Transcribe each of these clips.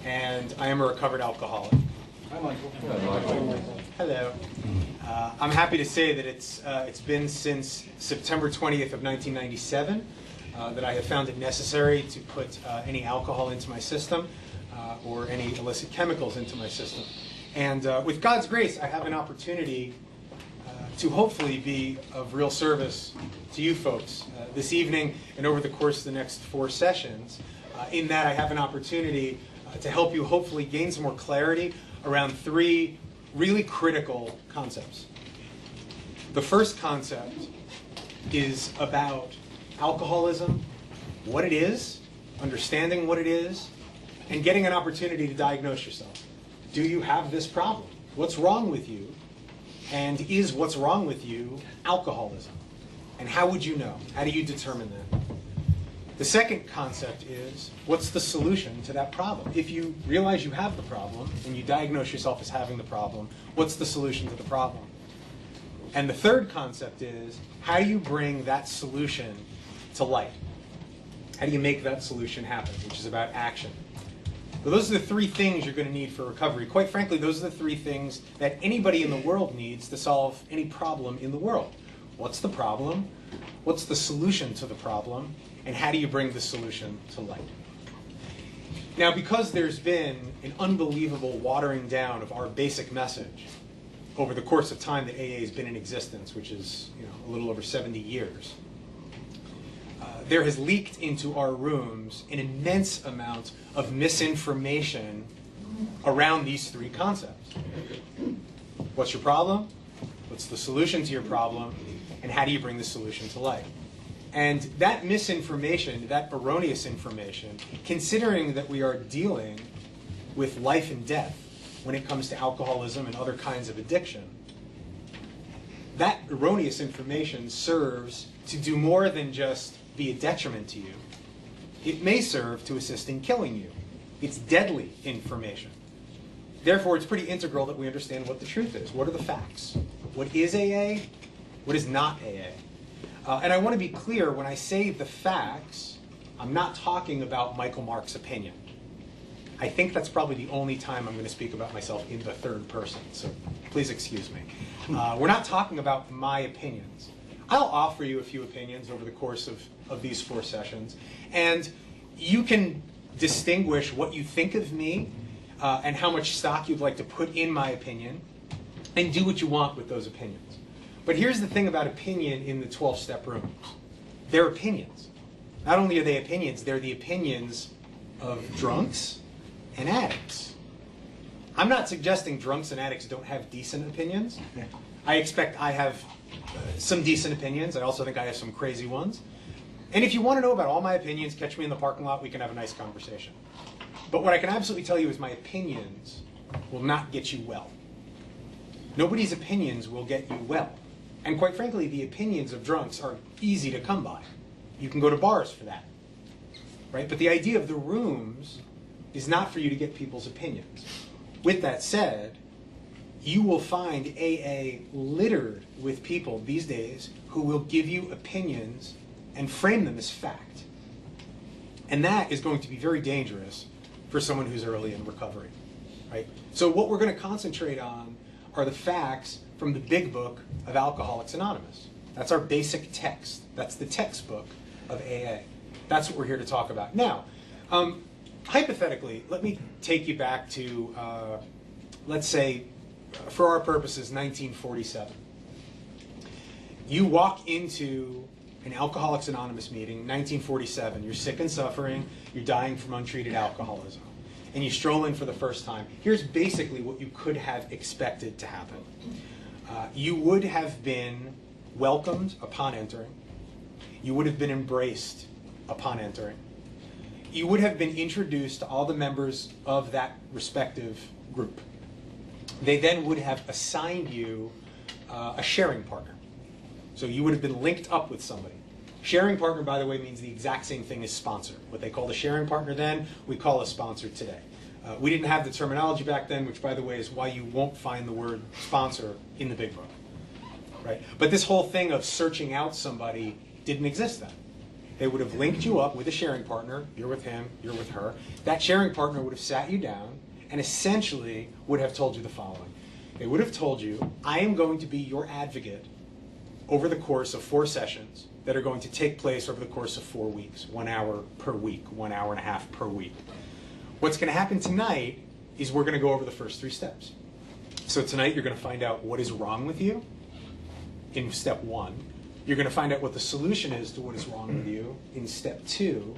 and I am a recovered alcoholic. Hi, Michael. Hello. I'm happy to say that it's been since September 20th of 1997 that I have found it necessary to put any alcohol into my system or any illicit chemicals into my system. And with God's grace, I have an opportunity to hopefully be of real service to you folks this evening and over the course of the next 4 sessions, in that I have an opportunity to help you hopefully gain some more clarity around 3 really critical concepts. The first concept is about alcoholism, what it is, understanding what it is, and getting an opportunity to diagnose yourself. Do you have this problem? What's wrong with you? And is what's wrong with you alcoholism? And how would you know? How do you determine that? The second concept is, what's the solution to that problem? If you realize you have the problem and you diagnose yourself as having the problem, what's the solution to the problem? And the third concept is, how do you bring that solution to light? How do you make that solution happen, which is about action? Well, those are the 3 things you're going to need for recovery. Quite frankly, those are the 3 things that anybody in the world needs to solve any problem in the world. What's the problem? What's the solution to the problem? And how do you bring the solution to light? Now, because there's been an unbelievable watering down of our basic message over the course of time that AA has been in existence, which is a little over 70 years, there has leaked into our rooms an immense amount of misinformation around these 3 concepts. What's your problem? What's the solution to your problem? And how do you bring the solution to light? And that misinformation, that erroneous information, considering that we are dealing with life and death when it comes to alcoholism and other kinds of addiction, that erroneous information serves to do more than just be a detriment to you. It may serve to assist in killing you. It's deadly information. Therefore, it's pretty integral that we understand what the truth is. What are the facts? What is AA? What is not AA? And I want to be clear, when I say the facts, I'm not talking about Micheal Marks' opinion. I think that's probably the only time I'm going to speak about myself in the 3rd person, so please excuse me. We're not talking about my opinions. I'll offer you a few opinions over the course of these 4 sessions, and you can distinguish what you think of me and how much stock you'd like to put in my opinion, and do what you want with those opinions. But here's the thing about opinion in the 12-step rooms. They're opinions. Not only are they opinions, they're the opinions of drunks and addicts. I'm not suggesting drunks and addicts don't have decent opinions. I expect I have some decent opinions. I also think I have some crazy ones. And if you want to know about all my opinions, catch me in the parking lot. We can have a nice conversation. But what I can absolutely tell you is my opinions will not get you well. Nobody's opinions will get you well. And quite frankly, the opinions of drunks are easy to come by. You can go to bars for that, right? But the idea of the rooms is not for you to get people's opinions. With that said, you will find AA littered with people these days who will give you opinions and frame them as fact. And that is going to be very dangerous for someone who's early in recovery, right? So what we're going to concentrate on are the facts from the big book of Alcoholics Anonymous. That's our basic text. That's the textbook of AA. That's what we're here to talk about. Now, hypothetically, let me take you back to, let's say, for our purposes, 1947. You walk into an Alcoholics Anonymous meeting, 1947. You're sick and suffering. You're dying from untreated alcoholism. And you stroll in for the first time. Here's basically what you could have expected to happen. You would have been welcomed upon entering. You would have been embraced upon entering. You would have been introduced to all the members of that respective group. They then would have assigned you a sharing partner. So you would have been linked up with somebody. Sharing partner, by the way, means the exact same thing as sponsor. What they called a sharing partner then, we call a sponsor today. We didn't have the terminology back then, which, by the way, is why you won't find the word sponsor in the big book. Right? But this whole thing of searching out somebody didn't exist then. They would have linked you up with a sharing partner. You're with him, you're with her. That sharing partner would have sat you down and essentially would have told you the following. They would have told you, I am going to be your advocate over the course of 4 sessions that are going to take place over the course of 4 weeks, 1 hour per week, 1 hour and a half per week. What's going to happen tonight is we're going to go over the first 3 steps. So tonight you're going to find out what is wrong with you in step 1. You're going to find out what the solution is to what is wrong with you in step 2.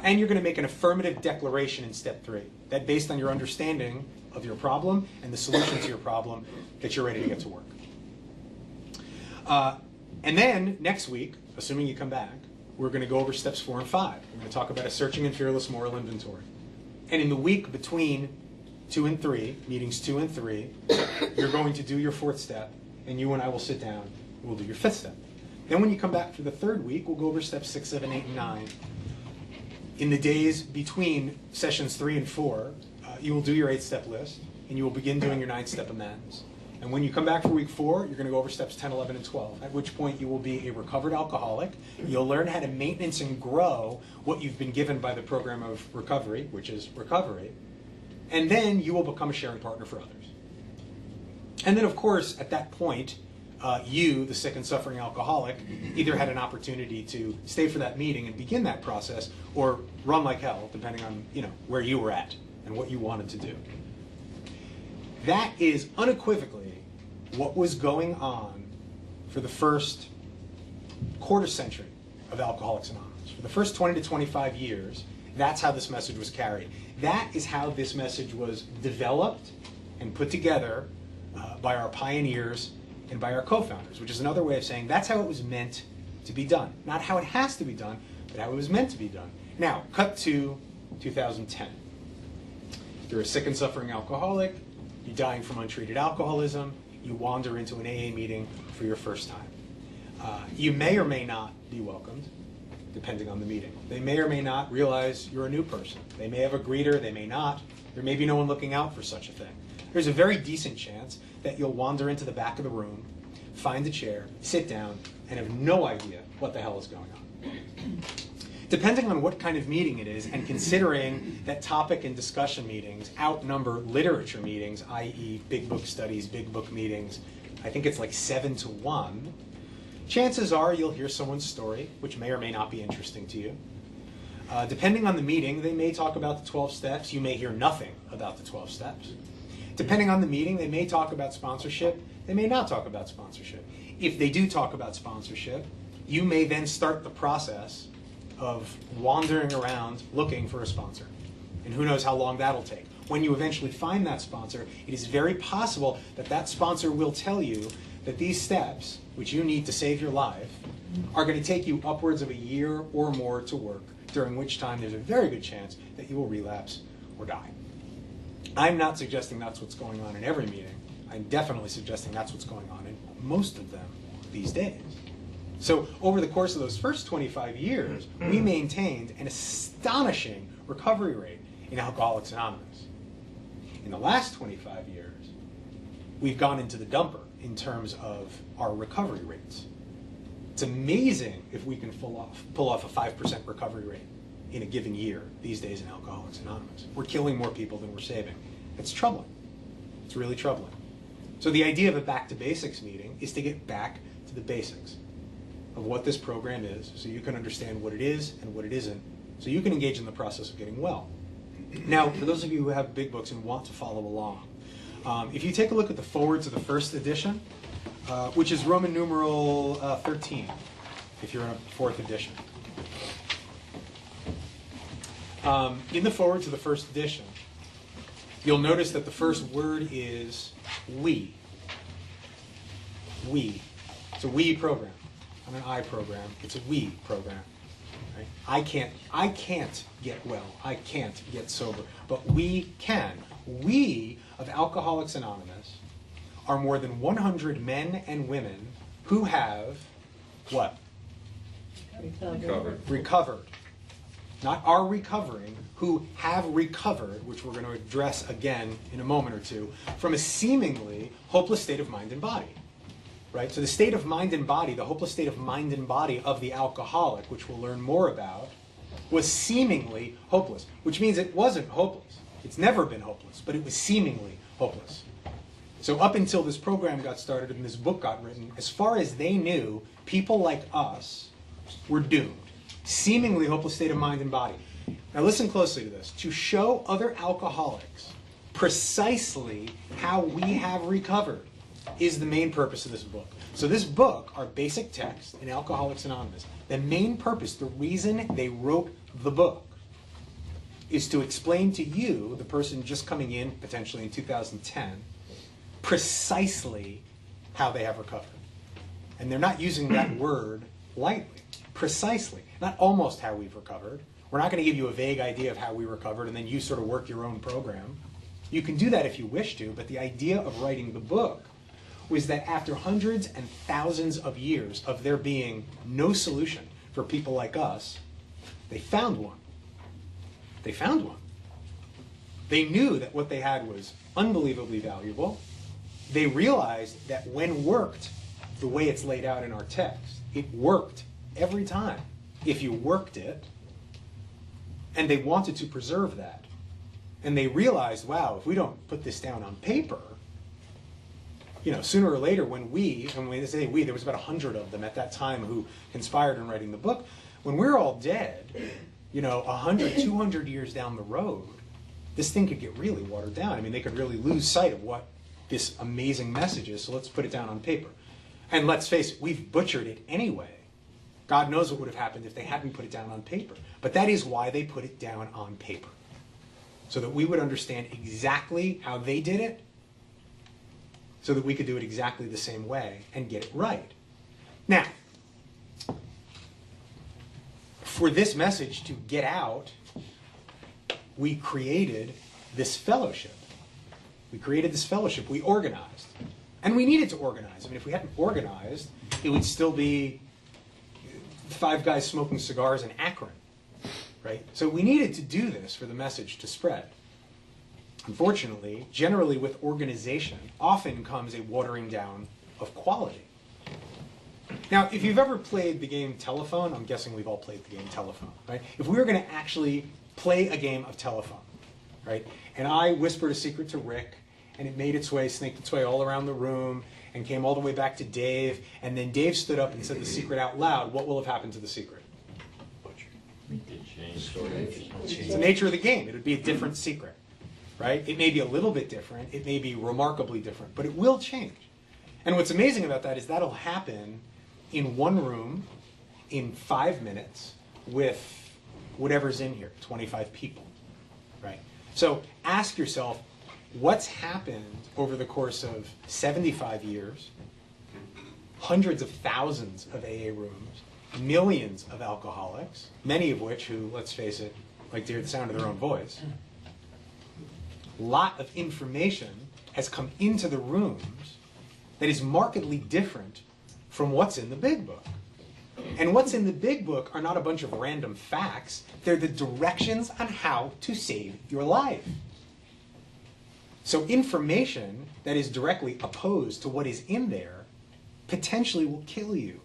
And you're going to make an affirmative declaration in step 3. That based on your understanding of your problem and the solution to your problem, that you're ready to get to work. And then next week, assuming you come back, we're going to go over steps 4 and 5. We're going to talk about a searching and fearless moral inventory. And in the week between 2 and 3, meetings 2 and 3, you're going to do your 4th step, and you and I will sit down and we'll do your 5th step. Then when you come back for the 3rd week, we'll go over steps 6, 7, 8, and 9. In the days between sessions 3 and 4, you will do your 8-step list, and you will begin doing your 9-step amends. And when you come back for week 4, you're going to go over steps 10, 11, and 12, at which point you will be a recovered alcoholic. You'll learn how to maintenance and grow what you've been given by the program of recovery, which is recovery. And then you will become a sharing partner for others. And then, of course, at that point, you, the sick and suffering alcoholic, either had an opportunity to stay for that meeting and begin that process, or run like hell, depending on where you were at and what you wanted to do. That is unequivocally what was going on for the first quarter century of Alcoholics Anonymous. For the first 20 to 25 years, that's how this message was carried. That is how this message was developed and put together by our pioneers and by our co-founders, which is another way of saying that's how it was meant to be done. Not how it has to be done, but how it was meant to be done. Now, cut to 2010. You're a sick and suffering alcoholic, you're dying from untreated alcoholism, you wander into an AA meeting for your first time. You may or may not be welcomed, depending on the meeting. They may or may not realize you're a new person. They may have a greeter, they may not. There may be no one looking out for such a thing. There's a very decent chance that you'll wander into the back of the room, find a chair, sit down, and have no idea what the hell is going on. Depending on what kind of meeting it is, and considering that topic and discussion meetings outnumber literature meetings, i.e. big book studies, big book meetings, I think it's like 7 to 1, chances are you'll hear someone's story, which may or may not be interesting to you. Depending on the meeting, they may talk about the 12 steps. You may hear nothing about the 12 steps. Depending on the meeting, they may talk about sponsorship. They may not talk about sponsorship. If they do talk about sponsorship, you may then start the process of wandering around looking for a sponsor. And who knows how long that'll take. When you eventually find that sponsor, it is very possible that that sponsor will tell you that these steps, which you need to save your life, are going to take you upwards of a year or more to work, during which time there's a very good chance that you will relapse or die. I'm not suggesting that's what's going on in every meeting. I'm definitely suggesting that's what's going on in most of them these days. So over the course of those first 25 years, we maintained an astonishing recovery rate in Alcoholics Anonymous. In the last 25 years, we've gone into the dumper in terms of our recovery rates. It's amazing if we can pull off a 5% recovery rate in a given year these days in Alcoholics Anonymous. We're killing more people than we're saving. It's troubling. It's really troubling. So the idea of a back to basics meeting is to get back to the basics of what this program is, so you can understand what it is and what it isn't, so you can engage in the process of getting well. Now, for those of you who have big books and want to follow along, if you take a look at the forward to the first edition, which is Roman numeral 13, if you're in a 4th edition. In the forward to the first edition, you'll notice that the first word is we. We. It's a we program. Not an I program. It's a we program. Right? I can't get well. I can't get sober. But we can. We of Alcoholics Anonymous are more than 100 men and women who have what? Recovered. Not are recovering, who have recovered, which we're going to address again in a moment or two, from a seemingly hopeless state of mind and body. right? So the state of mind and body, the hopeless state of mind and body of the alcoholic, which we'll learn more about, was seemingly hopeless, which means it wasn't hopeless. It's never been hopeless, but it was seemingly hopeless. So up until this program got started and this book got written, as far as they knew, people like us were doomed. Seemingly hopeless state of mind and body. Now listen closely to this. To show other alcoholics precisely how we have recovered is the main purpose of this book. So this book, our basic text in Alcoholics Anonymous, the main purpose, the reason they wrote the book, is to explain to you, the person just coming in, potentially in 2010, precisely how they have recovered. And they're not using that word lightly. Precisely. Not almost how we've recovered. We're not going to give you a vague idea of how we recovered and then you sort of work your own program. You can do that if you wish to, but the idea of writing the book was that after hundreds and thousands of years of there being no solution for people like us, they found one. They found one. They knew that what they had was unbelievably valuable. They realized that when worked the way it's laid out in our text, it worked every time if you worked it, and they wanted to preserve that. And they realized, wow, if we don't put this down on paper, you know, sooner or later when they say we, there was about 100 of them at that time who conspired in writing the book. When we're all dead, you know, 100, 200 years down the road, this thing could get really watered down. I mean, they could really lose sight of what this amazing message is, so let's put it down on paper. And let's face it, we've butchered it anyway. God knows what would have happened if they hadn't put it down on paper. But that is why they put it down on paper, so that we would understand exactly how they did it, so that we could do it exactly the same way and get it right. Now, for this message to get out, we created this fellowship. We created this fellowship. We organized. And we needed to organize. I mean, if we hadn't organized, it would still be 5 guys smoking cigars in Akron, right? So we needed to do this for the message to spread. Unfortunately, generally with organization, often comes a watering down of quality. Now, if you've ever played the game telephone, I'm guessing we've all played the game telephone, right? If we were going to actually play a game of telephone, right, and I whispered a secret to Rick, and it made its way, snaked its way all around the room, and came all the way back to Dave, and then Dave stood up and said the secret out loud, what will have happened to the secret? It's the nature of the game. It would be a different secret, right? It may be a little bit different. It may be remarkably different, but it will change. And what's amazing about that is that'll happen in one room in 5 minutes with whatever's in here, 25 people, right? So ask yourself, what's happened over the course of 75 years, hundreds of thousands of AA rooms, millions of alcoholics, many of which who, let's face it, like to hear the sound of their own voice. A lot of information has come into the rooms that is markedly different from what's in the big book. And what's in the big book are not a bunch of random facts. They're the directions on how to save your life. So information that is directly opposed to what is in there potentially will kill you,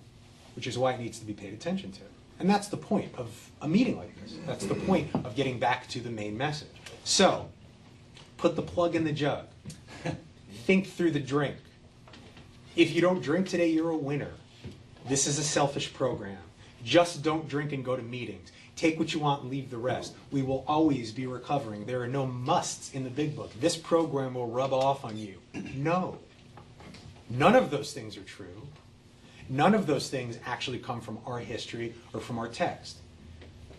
which is why it needs to be paid attention to. And that's the point of a meeting like this. That's the point of getting back to the main message. So, put the plug in the jug. Think through the drink. If you don't drink today, you're a winner. This is a selfish program. Just don't drink and go to meetings. Take what you want and leave the rest. We will always be recovering. There are no musts in the big book. This program will rub off on you. No. None of those things are true. None of those things actually come from our history or from our text.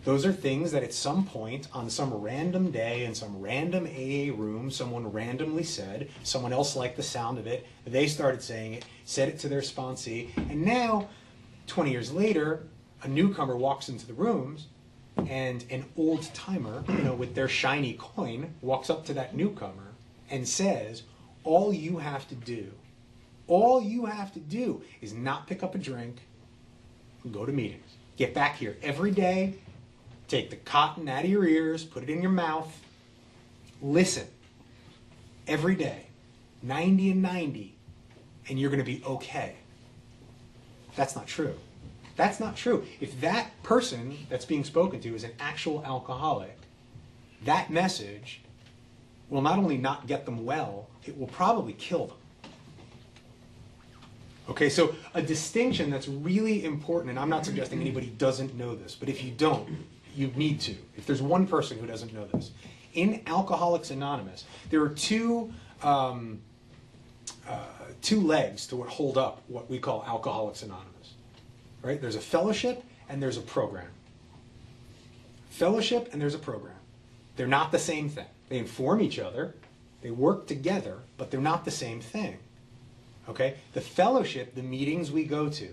Those are things that at some point on some random day in some random AA room, someone randomly said, someone else liked the sound of it, they started saying it, said it to their sponsee, and now, 20 years later, a newcomer walks into the rooms and an old timer, with their shiny coin, walks up to that newcomer and says, all you have to do is not pick up a drink and go to meetings. Get back here every day, take the cotton out of your ears, put it in your mouth, listen every day, 90 and 90, and you're going to be okay. That's not true. That's not true. If that person that's being spoken to is an actual alcoholic, that message will not only not get them well, it will probably kill them. Okay, so a distinction that's really important, and I'm not suggesting anybody doesn't know this, but if you don't, you need to. If there's one person who doesn't know this, in Alcoholics Anonymous, there are two legs to what hold up what we call Alcoholics Anonymous. Right? There's a fellowship and there's a program. Fellowship and there's a program. They're not the same thing. They inform each other, they work together, but they're not the same thing. Okay? The fellowship, the meetings we go to,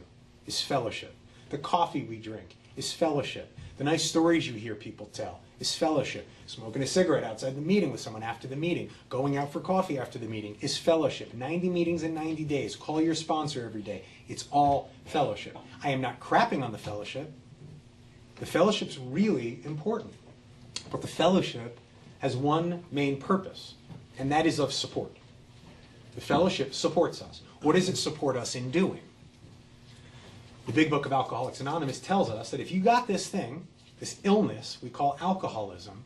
is fellowship. The coffee we drink is fellowship. The nice stories you hear people tell is fellowship. Smoking a cigarette outside the meeting with someone after the meeting, going out for coffee after the meeting is fellowship. 90 meetings in 90 days. Call your sponsor every day. It's all fellowship. I am not crapping on the fellowship. The fellowship's really important. But the fellowship has one main purpose, and that is of support. The fellowship supports us. What does it support us in doing? The big book of Alcoholics Anonymous tells us that if you got this thing, this illness we call alcoholism,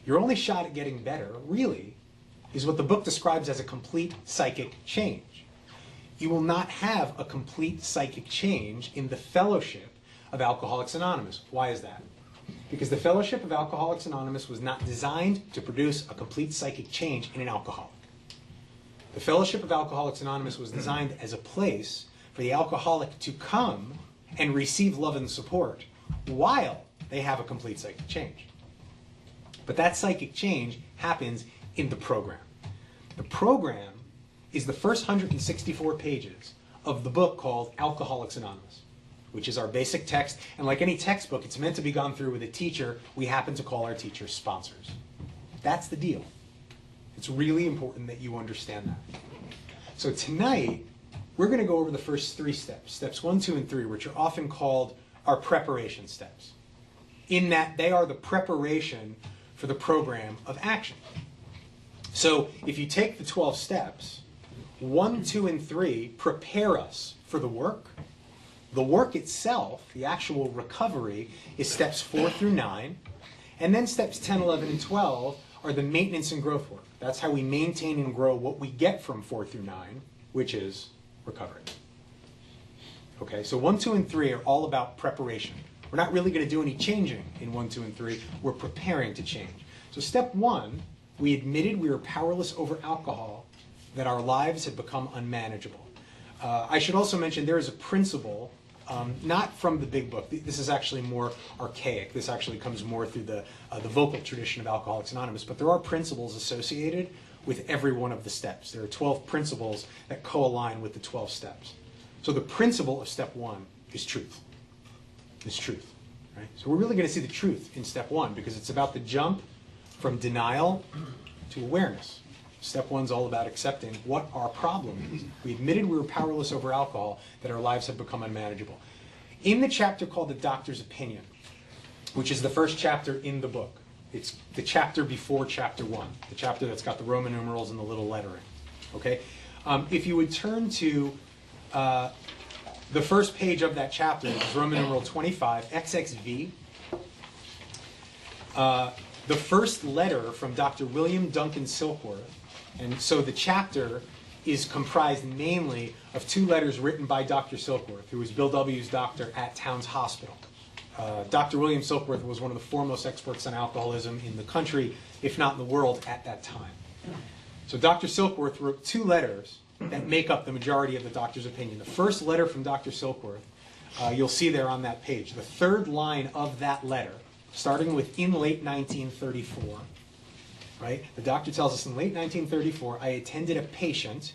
your only shot at getting better, really, is what the book describes as a complete psychic change. You will not have a complete psychic change in the fellowship of Alcoholics Anonymous. Why is that? Because the fellowship of Alcoholics Anonymous was not designed to produce a complete psychic change in an alcoholic. The fellowship of Alcoholics Anonymous was designed as a place for the alcoholic to come and receive love and support while they have a complete psychic change. But that psychic change happens in the program. The program is the first 164 pages of the book called Alcoholics Anonymous, which is our basic text. And like any textbook, it's meant to be gone through with a teacher. We happen to call our teachers sponsors. That's the deal. It's really important that you understand that. So tonight, we're going to go over the first three steps, steps 1, 2, and 3, which are often called our preparation steps, in that they are the preparation for the program of action. So if you take the 12 steps, 1, 2, and 3 prepare us for the work. The work itself, the actual recovery, is steps 4 through 9. And then steps 10, 11, and 12 are the maintenance and growth work. That's how we maintain and grow what we get from 4 through 9, which is recovery. Okay, so 1, 2, and 3 are all about preparation. We're not really going to do any changing in 1, 2, and 3. We're preparing to change. So step 1, we admitted we were powerless over alcohol, that our lives had become unmanageable. I should also mention there is a principle, not from the big book. This is actually more archaic. This actually comes more through the vocal tradition of Alcoholics Anonymous. But there are principles associated with every one of the steps. There are 12 principles that co-align with the 12 steps. So the principle of step 1 is truth. It's truth. Right? So we're really going to see the truth in step 1 because it's about the jump from denial to awareness. Step 1 is all about accepting what our problem is. We admitted we were powerless over alcohol, that our lives had become unmanageable. In the chapter called The Doctor's Opinion, which is the first chapter in the book, it's the chapter before chapter 1, the chapter that's got the Roman numerals and the little lettering. Okay? If you would turn to the first page of that chapter, which is Roman numeral 25, XXV, the first letter from Dr. William Duncan Silkworth. And so the chapter is comprised mainly of 2 letters written by Dr. Silkworth, who was Bill W.'s doctor at Towns Hospital. Dr. William Silkworth was one of the foremost experts on alcoholism in the country, if not in the world, at that time. So Dr. Silkworth wrote 2 letters that make up the majority of the doctor's opinion. The first letter from Dr. Silkworth, you'll see there on that page. The third line of that letter, starting with in late 1934, right? The doctor tells us in late 1934, I attended a patient.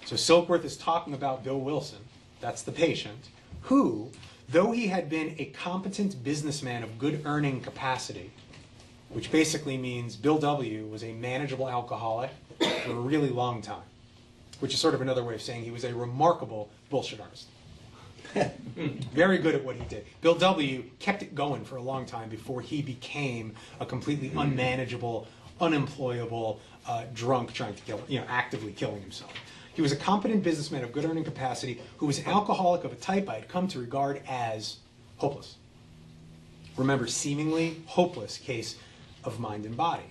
So Silkworth is talking about Bill Wilson, that's the patient, who, though he had been a competent businessman of good earning capacity, which basically means Bill W. was a manageable alcoholic for a really long time, which is sort of another way of saying he was a remarkable bullshit artist. Very good at what he did. Bill W. kept it going for a long time before he became a completely unmanageable, unemployable drunk trying to kill, actively killing himself. He was a competent businessman of good earning capacity who was an alcoholic of a type I had come to regard as hopeless. Remember, seemingly hopeless case of mind and body,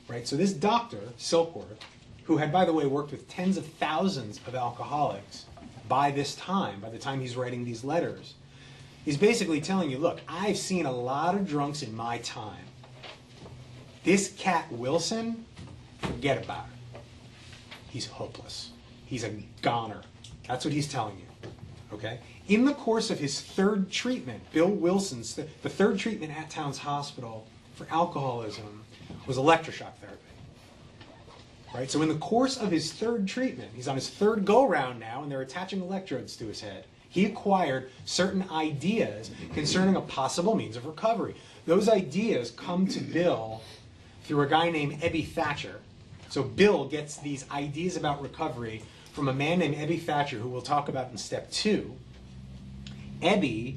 right? So this doctor, Silkworth, who had, by the way, worked with tens of thousands of alcoholics by this time, by the time he's writing these letters, he's basically telling you, look, I've seen a lot of drunks in my time. This cat Wilson, forget about it. He's hopeless. He's a goner. That's what he's telling you, okay? In the course of his third treatment, Bill Wilson's, the third treatment at Towns Hospital for alcoholism was electroshock therapy. Right? So in the course of his third treatment, he's on his third go-round now, and they're attaching electrodes to his head. He acquired certain ideas concerning a possible means of recovery. Those ideas come to Bill through a guy named Ebby Thatcher. So Bill gets these ideas about recovery from a man named Ebby Thatcher, who we'll talk about in step 2. Ebby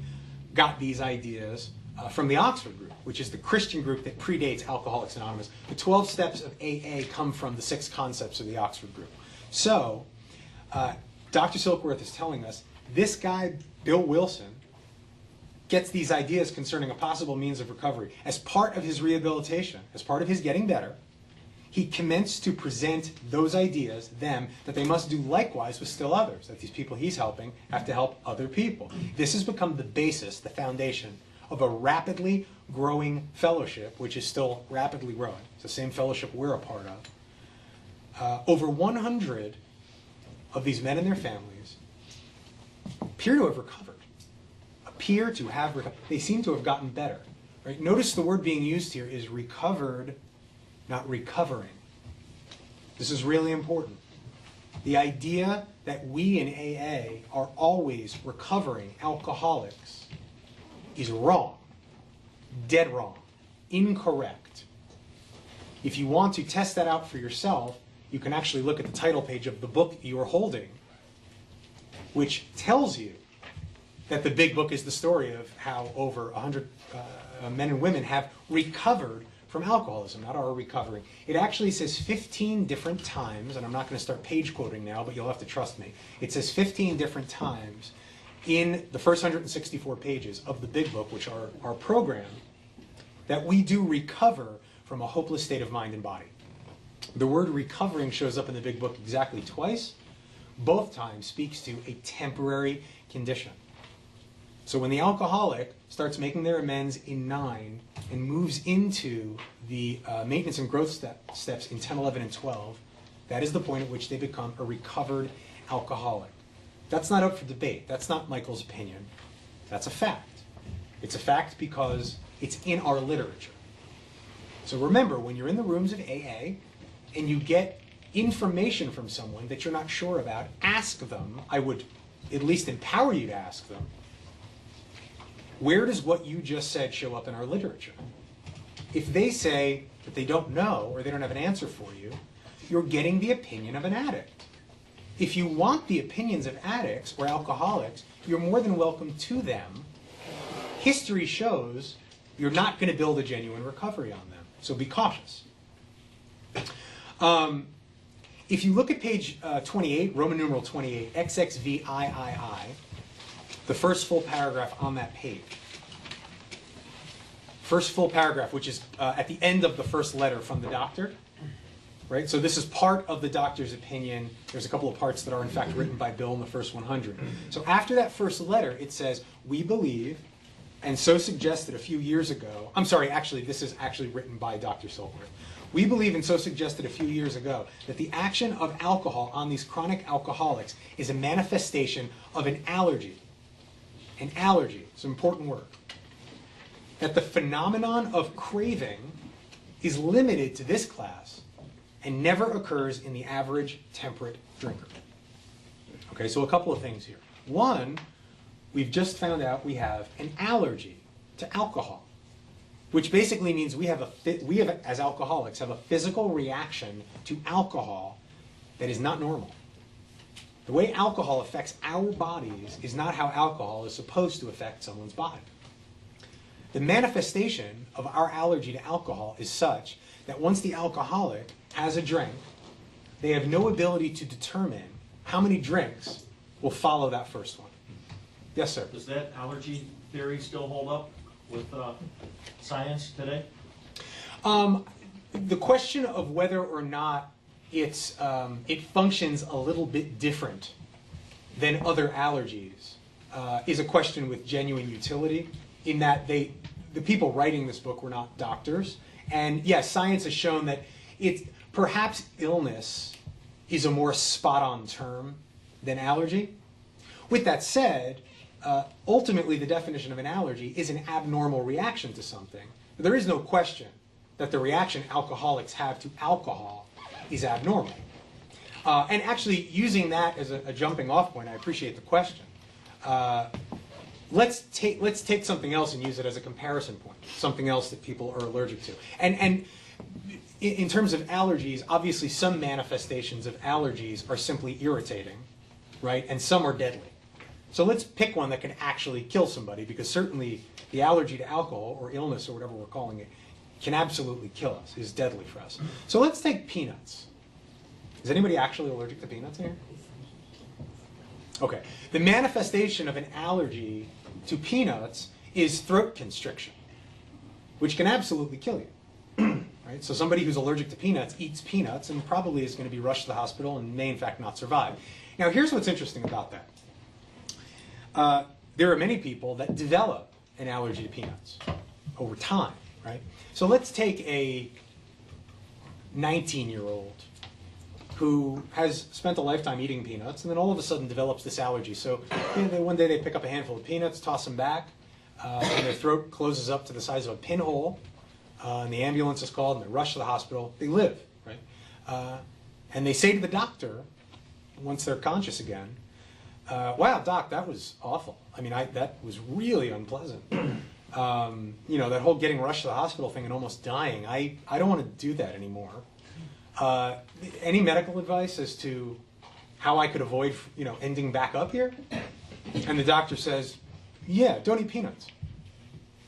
got these ideas from the Oxford group, which is the Christian group that predates Alcoholics Anonymous. The 12 steps of AA come from the 6 concepts of the Oxford group. So Dr. Silkworth is telling us this guy, Bill Wilson, gets these ideas concerning a possible means of recovery. As part of his rehabilitation, as part of his getting better, he commenced to present those ideas, that they must do likewise with still others, that these people he's helping have to help other people. This has become the basis, the foundation, of a rapidly growing fellowship, which is still rapidly growing. It's the same fellowship we're a part of. Over 100 of these men and their families appear to have recovered. They seem to have gotten better. Right? Notice the word being used here is recovered, not recovering. This is really important. The idea that we in AA are always recovering alcoholics is wrong. Dead wrong. Incorrect. If you want to test that out for yourself, you can actually look at the title page of the book you are holding, which tells you that the big book is the story of how over 100 men and women have recovered from alcoholism, not are recovering. It actually says 15 different times, and I'm not going to start page quoting now, but you'll have to trust me. It says 15 different times in the first 164 pages of the big book, which are our program, that we do recover from a hopeless state of mind and body. The word recovering shows up in the big book exactly twice. Both times speaks to a temporary condition. So when the alcoholic starts making their amends in 9 and moves into the maintenance and growth steps in 10, 11, and 12, that is the point at which they become a recovered alcoholic. That's not up for debate. That's not Michael's opinion. That's a fact. It's a fact because it's in our literature. So remember, when you're in the rooms of AA and you get information from someone that you're not sure about, ask them. I would at least empower you to ask them, where does what you just said show up in our literature? If they say that they don't know or they don't have an answer for you, you're getting the opinion of an addict. If you want the opinions of addicts or alcoholics, you're more than welcome to them. History shows you're not going to build a genuine recovery on them, so be cautious. If you look at page 28, Roman numeral 28, XXVIII, the first full paragraph on that page. First full paragraph, which is at the end of the first letter from the doctor. Right? So this is part of the doctor's opinion. There's a couple of parts that are in fact written by Bill in the first 100. So after that first letter, it says, we believe, and so suggested a few years ago, I'm sorry, actually, this is actually written by Dr. Silkworth. We believe and so suggested a few years ago that the action of alcohol on these chronic alcoholics is a manifestation of an allergy. An allergy, it's an important word. That the phenomenon of craving is limited to this class and never occurs in the average temperate drinker. Okay, so a couple of things here. One, we've just found out we have an allergy to alcohol, which basically means we have as alcoholics have a physical reaction to alcohol that is not normal. The way alcohol affects our bodies is not how alcohol is supposed to affect someone's body. The manifestation of our allergy to alcohol is such that once the alcoholic has a drink, they have no ability to determine how many drinks will follow that first one. Yes, sir? Does that allergy theory still hold up with science today? The question of whether or not it functions a little bit different than other allergies is a question with genuine utility, in that the people writing this book were not doctors. And yes, science has shown that perhaps illness is a more spot-on term than allergy. With that said, ultimately the definition of an allergy is an abnormal reaction to something. There is no question that the reaction alcoholics have to alcohol is abnormal. And actually, using that as a jumping off point, I appreciate the question. Let's take something else and use it as a comparison point, something else that people are allergic to. And in terms of allergies, obviously some manifestations of allergies are simply irritating, right? And some are deadly. So let's pick one that can actually kill somebody, because certainly the allergy to alcohol or illness or whatever we're calling it can absolutely kill us, is deadly for us. So let's take peanuts. Is anybody actually allergic to peanuts here? Okay. The manifestation of an allergy to peanuts is throat constriction, which can absolutely kill you. Right? So somebody who's allergic to peanuts eats peanuts and probably is going to be rushed to the hospital and may in fact not survive. Now here's what's interesting about that. There are many people that develop an allergy to peanuts over time, right? So let's take a 19-year-old who has spent a lifetime eating peanuts and then all of a sudden develops this allergy. So one day they pick up a handful of peanuts, toss them back, and their throat closes up to the size of a pinhole, and the ambulance is called and they rush to the hospital. They live, right? And they say to the doctor, once they're conscious again, wow, doc, that was awful. I mean, that was really unpleasant. That whole getting rushed to the hospital thing and almost dying, I don't want to do that anymore. Any medical advice as to how I could avoid, ending back up here? And the doctor says, yeah, don't eat peanuts,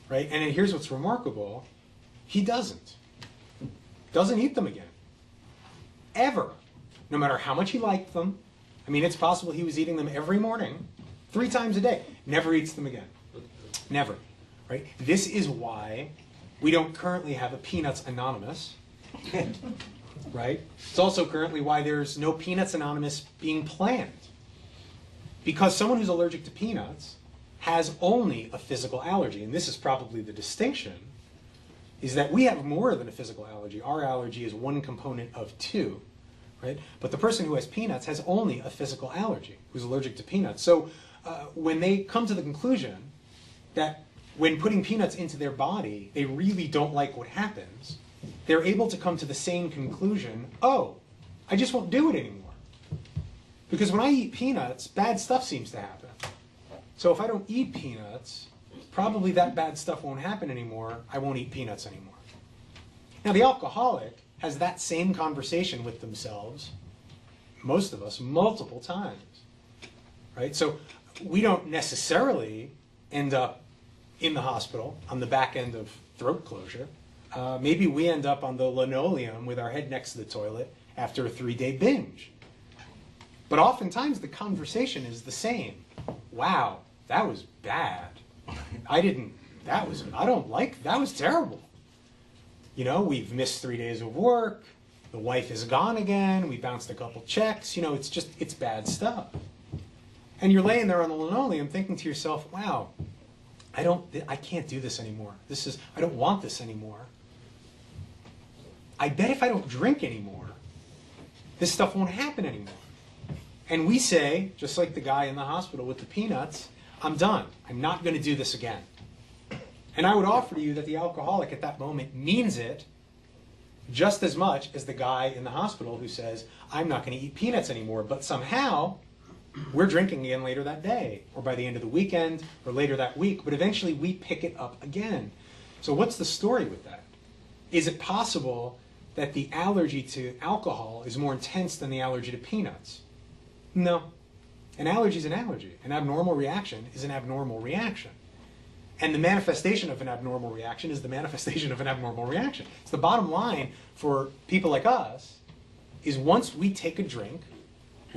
right? And then here's what's remarkable. He doesn't eat them again, ever, no matter how much he liked them. I mean, it's possible he was eating them every morning, 3 times a day, never eats them again, never, right? This is why we don't currently have a Peanuts Anonymous, right? It's also currently why there's no Peanuts Anonymous being planned. Because someone who's allergic to peanuts has only a physical allergy, and this is probably the distinction, is that we have more than a physical allergy. Our allergy is one component of 2, right? But the person who has peanuts has only a physical allergy, who's allergic to peanuts. So when they come to the conclusion that when putting peanuts into their body, they really don't like what happens, they're able to come to the same conclusion, oh, I just won't do it anymore. Because when I eat peanuts, bad stuff seems to happen. So if I don't eat peanuts, probably that bad stuff won't happen anymore. I won't eat peanuts anymore. Now the alcoholic has that same conversation with themselves, most of us, multiple times. Right? So we don't necessarily end up in the hospital on the back end of throat closure. Maybe we end up on the linoleum with our head next to the toilet after a 3-day binge. But oftentimes the conversation is the same. Wow, that was bad. That was terrible. We've missed 3 days of work. The wife is gone again. We bounced a couple checks. It's bad stuff. And you're laying there on the linoleum thinking to yourself, wow, I can't do this anymore. I don't want this anymore. I bet if I don't drink anymore, this stuff won't happen anymore. And we say, just like the guy in the hospital with the peanuts, I'm done. I'm not going to do this again. And I would offer to you that the alcoholic at that moment means it just as much as the guy in the hospital who says, I'm not going to eat peanuts anymore. But somehow, we're drinking again later that day, or by the end of the weekend, or later that week. But eventually, we pick it up again. So what's the story with that? Is it possible that the allergy to alcohol is more intense than the allergy to peanuts? No. An allergy is an allergy. An abnormal reaction is an abnormal reaction. And the manifestation of an abnormal reaction is the manifestation of an abnormal reaction. So the bottom line for people like us is once we take a drink,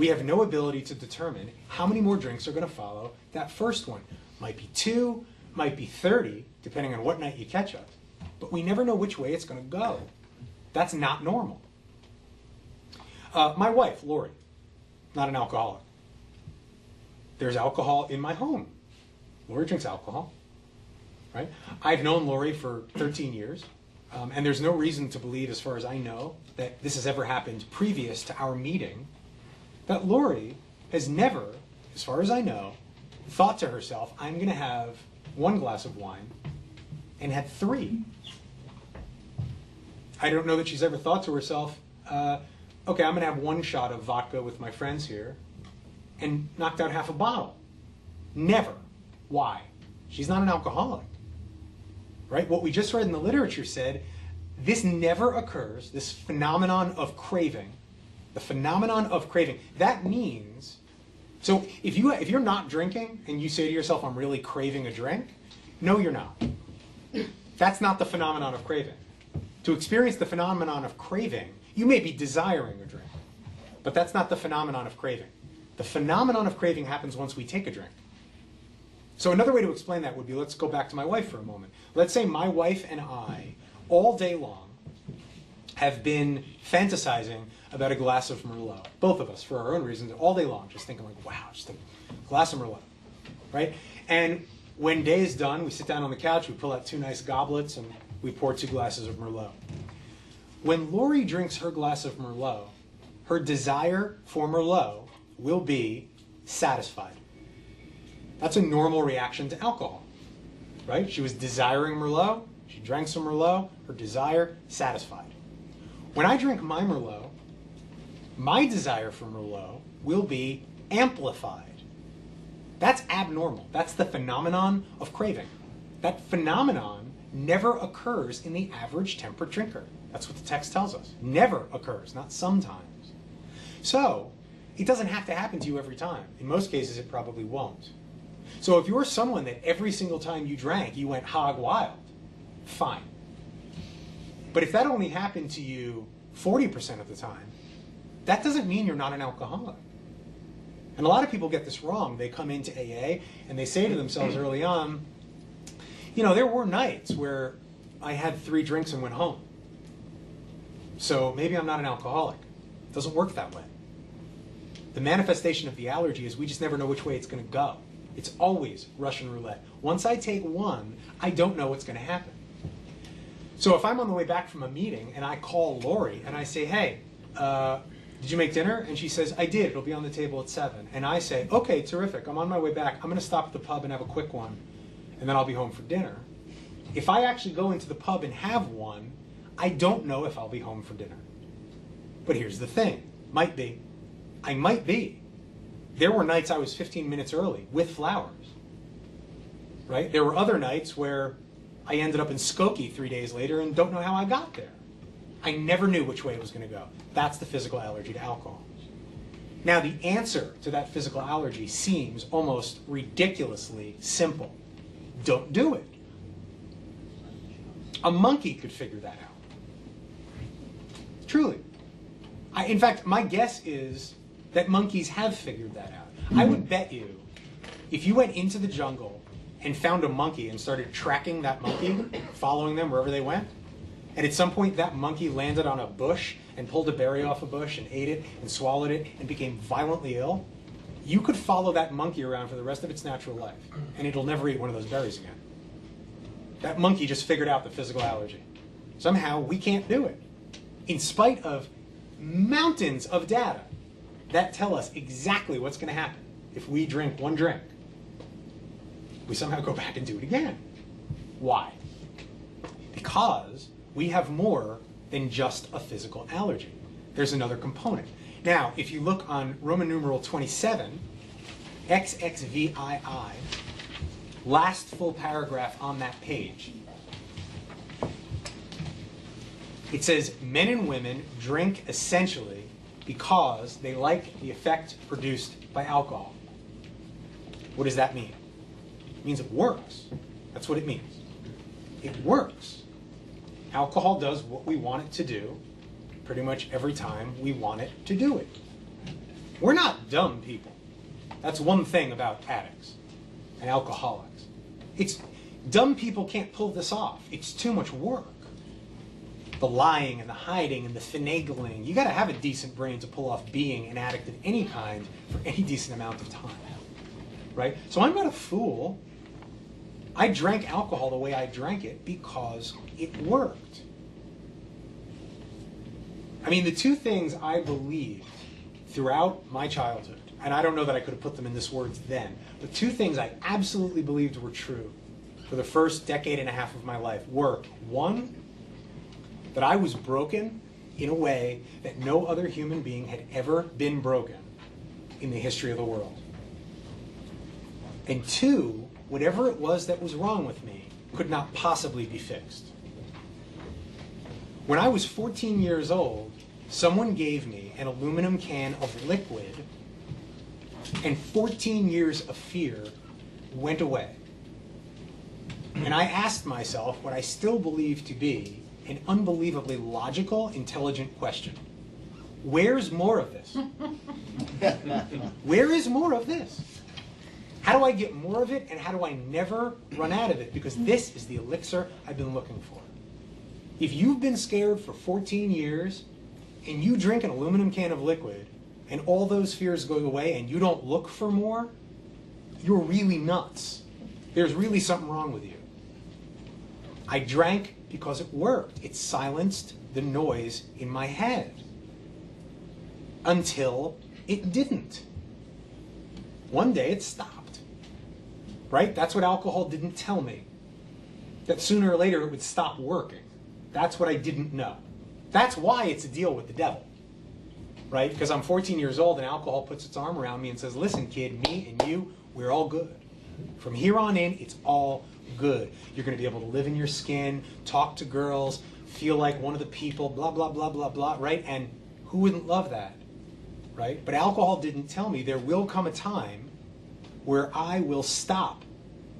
We have no ability to determine how many more drinks are going to follow that first one. Might be 2, might be 30, depending on what night you catch us. But we never know which way it's going to go. That's not normal. My wife, Lori, not an alcoholic. There's alcohol in my home. Lori drinks alcohol, right? I've known Lori for 13 years, and there's no reason to believe, as far as I know, that this has ever happened previous to our meeting, that Lori has never, as far as I know, thought to herself, I'm going to have 1 glass of wine, and had 3. I don't know that she's ever thought to herself, okay, I'm going to have 1 shot of vodka with my friends here, and knocked out half a bottle. Never. Why? She's not an alcoholic. Right? What we just read in the literature said, this never occurs, this phenomenon of craving, the phenomenon of craving. That means, so if you're not drinking and you say to yourself, I'm really craving a drink, no, you're not. That's not the phenomenon of craving. To experience the phenomenon of craving, you may be desiring a drink, but that's not the phenomenon of craving. The phenomenon of craving happens once we take a drink. So another way to explain that would be, let's go back to my wife for a moment. Let's say my wife and I, all day long, have been fantasizing about a glass of Merlot. Both of us, for our own reasons, all day long, just thinking like, wow, just a glass of Merlot, right? And when day is done, we sit down on the couch, we pull out 2 nice goblets, and we pour 2 glasses of Merlot. When Lori drinks her glass of Merlot, her desire for Merlot will be satisfied. That's a normal reaction to alcohol, right? She was desiring Merlot, she drank some Merlot, her desire satisfied. When I drink my Merlot, my desire for Merlot will be amplified. That's abnormal. That's the phenomenon of craving. That phenomenon never occurs in the average temperate drinker. That's what the text tells us. Never occurs, not sometimes. So, it doesn't have to happen to you every time. In most cases, it probably won't. So if you're someone that every single time you drank, you went hog wild, fine. But if that only happened to you 40% of the time, that doesn't mean you're not an alcoholic. And a lot of people get this wrong. They come into AA and they say to themselves early on, you know, there were nights where I had 3 drinks and went home. So maybe I'm not an alcoholic. It doesn't work that way. The manifestation of the allergy is we just never know which way it's going to go. It's always Russian roulette. Once I take 1, I don't know what's going to happen. So if I'm on the way back from a meeting and I call Lori and I say, hey, did you make dinner? And she says, I did. It'll be on the table at 7. And I say, okay, terrific. I'm on my way back. I'm going to stop at the pub and have a quick one, and then I'll be home for dinner. If I actually go into the pub and have one, I don't know if I'll be home for dinner. But here's the thing. Might be. I might be. There were nights I was 15 minutes early with flowers. Right? There were other nights where I ended up in Skokie 3 days later and don't know how I got there. I never knew which way it was going to go. That's the physical allergy to alcohol. Now, the answer to that physical allergy seems almost ridiculously simple. Don't do it. A monkey could figure that out. Truly. In fact, my guess is that monkeys have figured that out. I would bet you, if you went into the jungle and found a monkey and started tracking that monkey, following them wherever they went, and at some point that monkey landed on a bush and pulled a berry off a bush and ate it and swallowed it and became violently ill, you could follow that monkey around for the rest of its natural life, and it'll never eat one of those berries again. That monkey just figured out the physical allergy. Somehow we can't do it, in spite of mountains of data that tell us exactly what's going to happen if we drink 1 drink. We somehow go back and do it again. Why? Because we have more than just a physical allergy. There's another component. Now, if you look on Roman numeral 27, XXVII, last full paragraph on that page, it says, men and women drink essentially because they like the effect produced by alcohol. What does that mean? It means it works. That's what it means. It works. Alcohol does what we want it to do pretty much every time we want it to do it. We're not dumb people. That's one thing about addicts and alcoholics. Dumb people can't pull this off. It's too much work. The lying and the hiding and the finagling. You got to have a decent brain to pull off being an addict of any kind for any decent amount of time, right? So I'm not a fool. I drank alcohol the way I drank it because it worked. I mean, the two things I believed throughout my childhood, and I don't know that I could have put them in this words then, but two things I absolutely believed were true for the first decade and a half of my life were, one, that I was broken in a way that no other human being had ever been broken in the history of the world. And two, whatever it was that was wrong with me could not possibly be fixed. When I was 14 years old, someone gave me an aluminum can of liquid, and 14 years of fear went away. And I asked myself what I still believe to be an unbelievably logical, intelligent question. Where's more of this? Where is more of this? How do I get more of it, and how do I never run out of it? Because this is the elixir I've been looking for. If you've been scared for 14 years, and you drink an aluminum can of liquid, and all those fears go away, and you don't look for more, you're really nuts. There's really something wrong with you. I drank because it worked. It silenced the noise in my head. Until it didn't. One day it stopped. Right? That's what alcohol didn't tell me. That sooner or later it would stop working. That's what I didn't know. That's why it's a deal with the devil. Right? Because I'm 14 years old and alcohol puts its arm around me and says, listen, kid, me and you, we're all good. From here on in, it's all good. You're going to be able to live in your skin, talk to girls, feel like one of the people, blah, blah, blah, blah, blah, right? And who wouldn't love that, right? But alcohol didn't tell me there will come a time where I will stop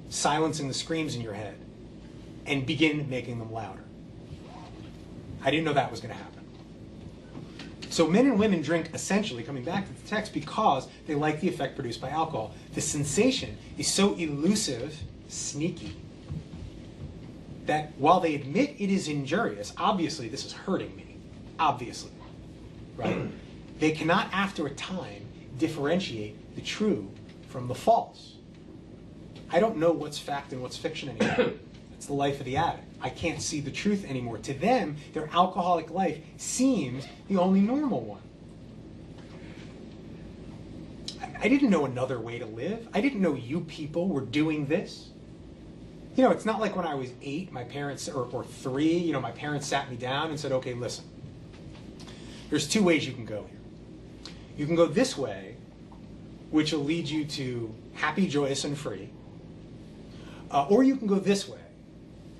silencing the screams in your head and begin making them louder. I didn't know that was going to happen. So men and women drink, essentially, coming back to the text, because they like the effect produced by alcohol. The sensation is so elusive, sneaky, that while they admit it is injurious, obviously this is hurting me, obviously, right? They cannot, after a time, differentiate the true from the false. I don't know what's fact and what's fiction anymore. It's the life of the addict. I can't see the truth anymore. To them, their alcoholic life seems the only normal one. I didn't know another way to live. I didn't know you people were doing this. You know, it's not like when I was 8, my parents, or 3, you know, my parents sat me down and said, okay, listen, there's 2 ways you can go here. You can go this way, which will lead you to happy, joyous, and free. Or you can go this way,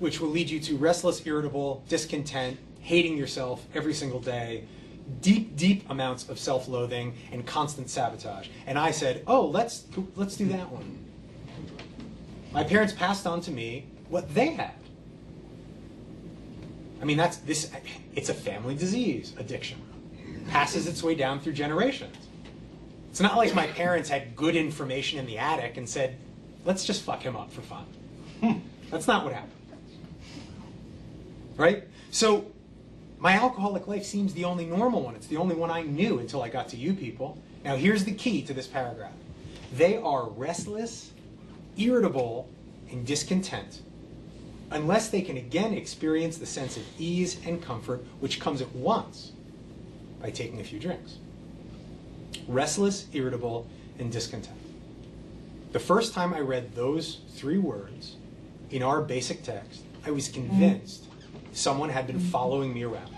which will lead you to restless, irritable, discontent, hating yourself every single day, deep, deep amounts of self-loathing, and constant sabotage. And I said, oh, let's do that one. My parents passed on to me what they had. I mean, it's a family disease, addiction. Passes its way down through generations. It's not like my parents had good information in the attic and said, let's just fuck him up for fun. That's not what happened. Right? So my alcoholic life seems the only normal one. It's the only one I knew until I got to you people. Now here's the key to this paragraph. They are restless, irritable, and discontent unless they can again experience the sense of ease and comfort which comes at once by taking a few drinks. Restless, irritable, and discontent. The first time I read those 3 words in our basic text, I was convinced someone had been following me around.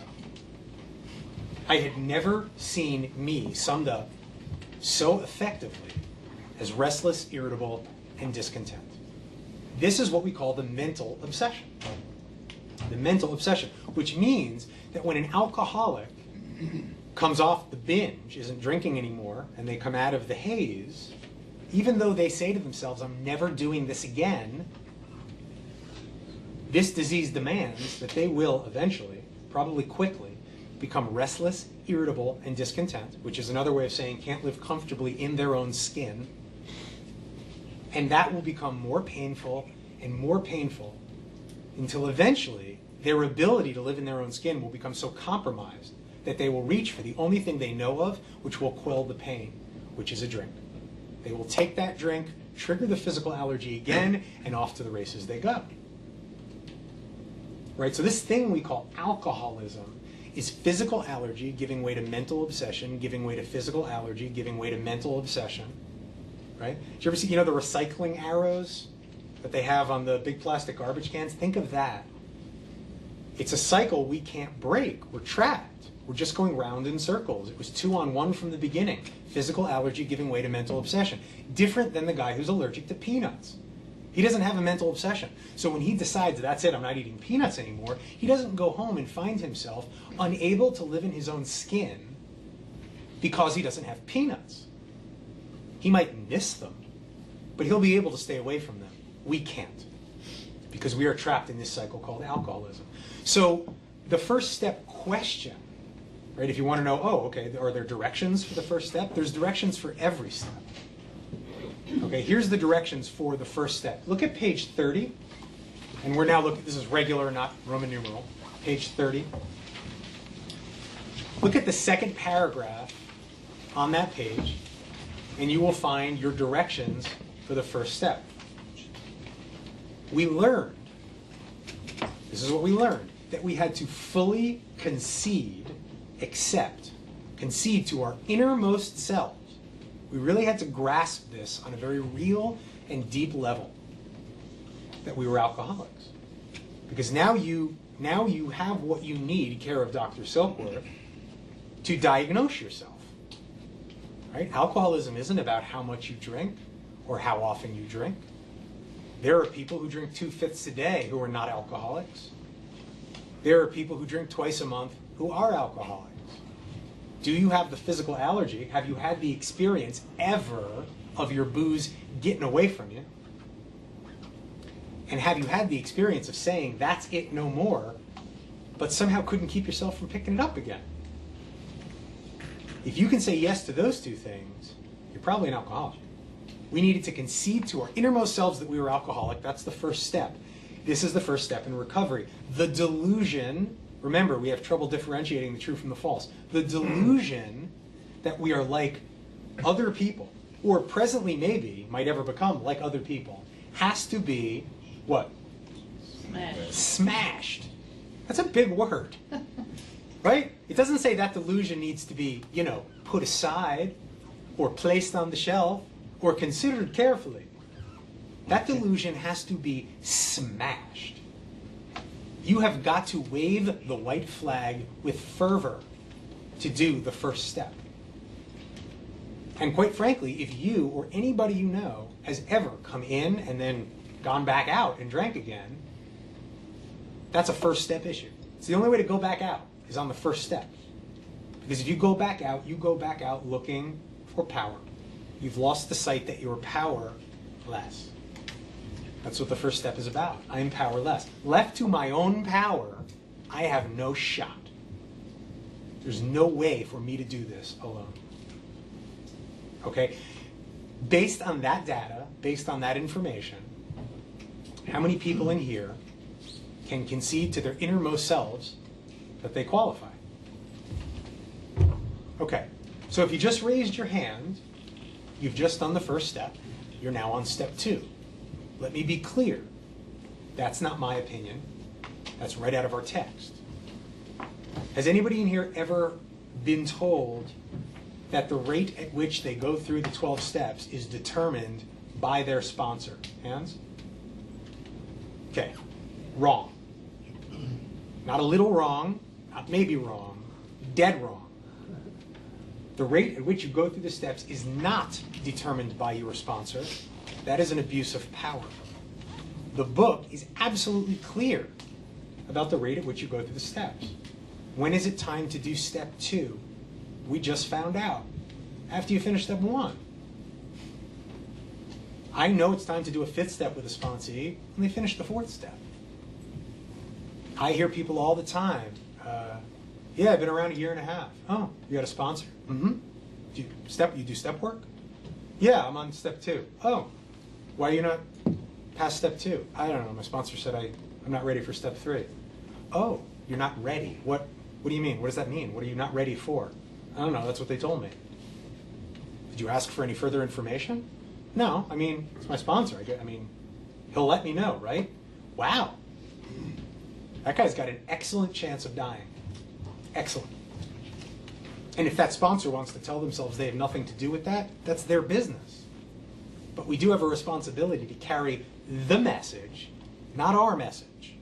I had never seen me summed up so effectively as restless, irritable, and discontent. This is what we call the mental obsession. The mental obsession, which means that when an alcoholic comes off the binge, isn't drinking anymore, and they come out of the haze, even though they say to themselves, I'm never doing this again, this disease demands that they will eventually, probably quickly, become restless, irritable, and discontent, which is another way of saying can't live comfortably in their own skin. And that will become more painful and more painful until eventually their ability to live in their own skin will become so compromised that they will reach for the only thing they know of, which will quell the pain, which is a drink. They will take that drink, trigger the physical allergy again, and off to the races they go. Right? So this thing we call alcoholism is physical allergy giving way to mental obsession, giving way to physical allergy, giving way to mental obsession. Right? Did you ever see, the recycling arrows that they have on the big plastic garbage cans? Think of that. It's a cycle we can't break. We're trapped. We're just going round in circles. It was 2 on 1 from the beginning. Physical allergy giving way to mental obsession. Different than the guy who's allergic to peanuts. He doesn't have a mental obsession. So when he decides, that's it, I'm not eating peanuts anymore, he doesn't go home and find himself unable to live in his own skin because he doesn't have peanuts. He might miss them, but he'll be able to stay away from them. We can't, because we are trapped in this cycle called alcoholism. So the first step question, right, if you want to know, okay, are there directions for the first step? There's directions for every step. Okay, here's the directions for the first step. Look at page 30, and we're now looking, this is regular, not Roman numeral, page 30. Look at the second paragraph on that page, and you will find your directions for the first step. We learned, this is what we learned, that we had to fully concede to our innermost selves. We really had to grasp this on a very real and deep level, that we were alcoholics. Because now you have what you need, care of Dr. Silkworth, to diagnose yourself. Right? Alcoholism isn't about how much you drink or how often you drink. There are people who drink 2/5 a day who are not alcoholics. There are people who drink twice a month who are alcoholics. Do you have the physical allergy? Have you had the experience ever of your booze getting away from you? And have you had the experience of saying, that's it, no more, but somehow couldn't keep yourself from picking it up again? If you can say yes to those two things, you're probably an alcoholic. We needed to concede to our innermost selves that we were alcoholic. That's the first step. This is the first step in recovery. The delusion, remember, we have trouble differentiating the true from the false. The delusion that we are like other people, or presently maybe might ever become like other people, has to be, what? Smashed. That's a big word. Right? It doesn't say that delusion needs to be, put aside, or placed on the shelf, or considered carefully. That delusion has to be smashed. You have got to wave the white flag with fervor to do the first step. And quite frankly, if you or anybody you know has ever come in and then gone back out and drank again, that's a first step issue. It's the only way to go back out is on the first step. Because if you go back out, looking for power. You've lost the sight that you're powerless. That's what the first step is about. I am powerless. Left to my own power, I have no shot. There's no way for me to do this alone. Okay? Based on that data, based on that information, how many people in here can concede to their innermost selves that they qualify? Okay. So if you just raised your hand, you've just done the first step. You're now on step 2. Let me be clear. That's not my opinion. That's right out of our text. Has anybody in here ever been told that the rate at which they go through the 12 steps is determined by their sponsor? Hands? Okay. Wrong. Not a little wrong, not maybe wrong, dead wrong. The rate at which you go through the steps is not determined by your sponsor. That is an abuse of power. The book is absolutely clear about the rate at which you go through the steps. When is it time to do step 2? We just found out after you finish step 1. I know it's time to do a 5th step with a sponsee when they finish the 4th step. I hear people all the time, Yeah, I've been around a year and a half. Oh, you got a sponsor? Mm-hmm. You do step work? Yeah, I'm on step 2. Oh, why are you not past step 2? I don't know. My sponsor said I'm not ready for step 3. Oh, you're not ready. What do you mean? What does that mean? What are you not ready for? I don't know. That's what they told me. Did you ask for any further information? No. I mean, it's my sponsor. He'll let me know, right? Wow. That guy's got an excellent chance of dying. Excellent. And if that sponsor wants to tell themselves they have nothing to do with that, that's their business. But we do have a responsibility to carry the message, not our message.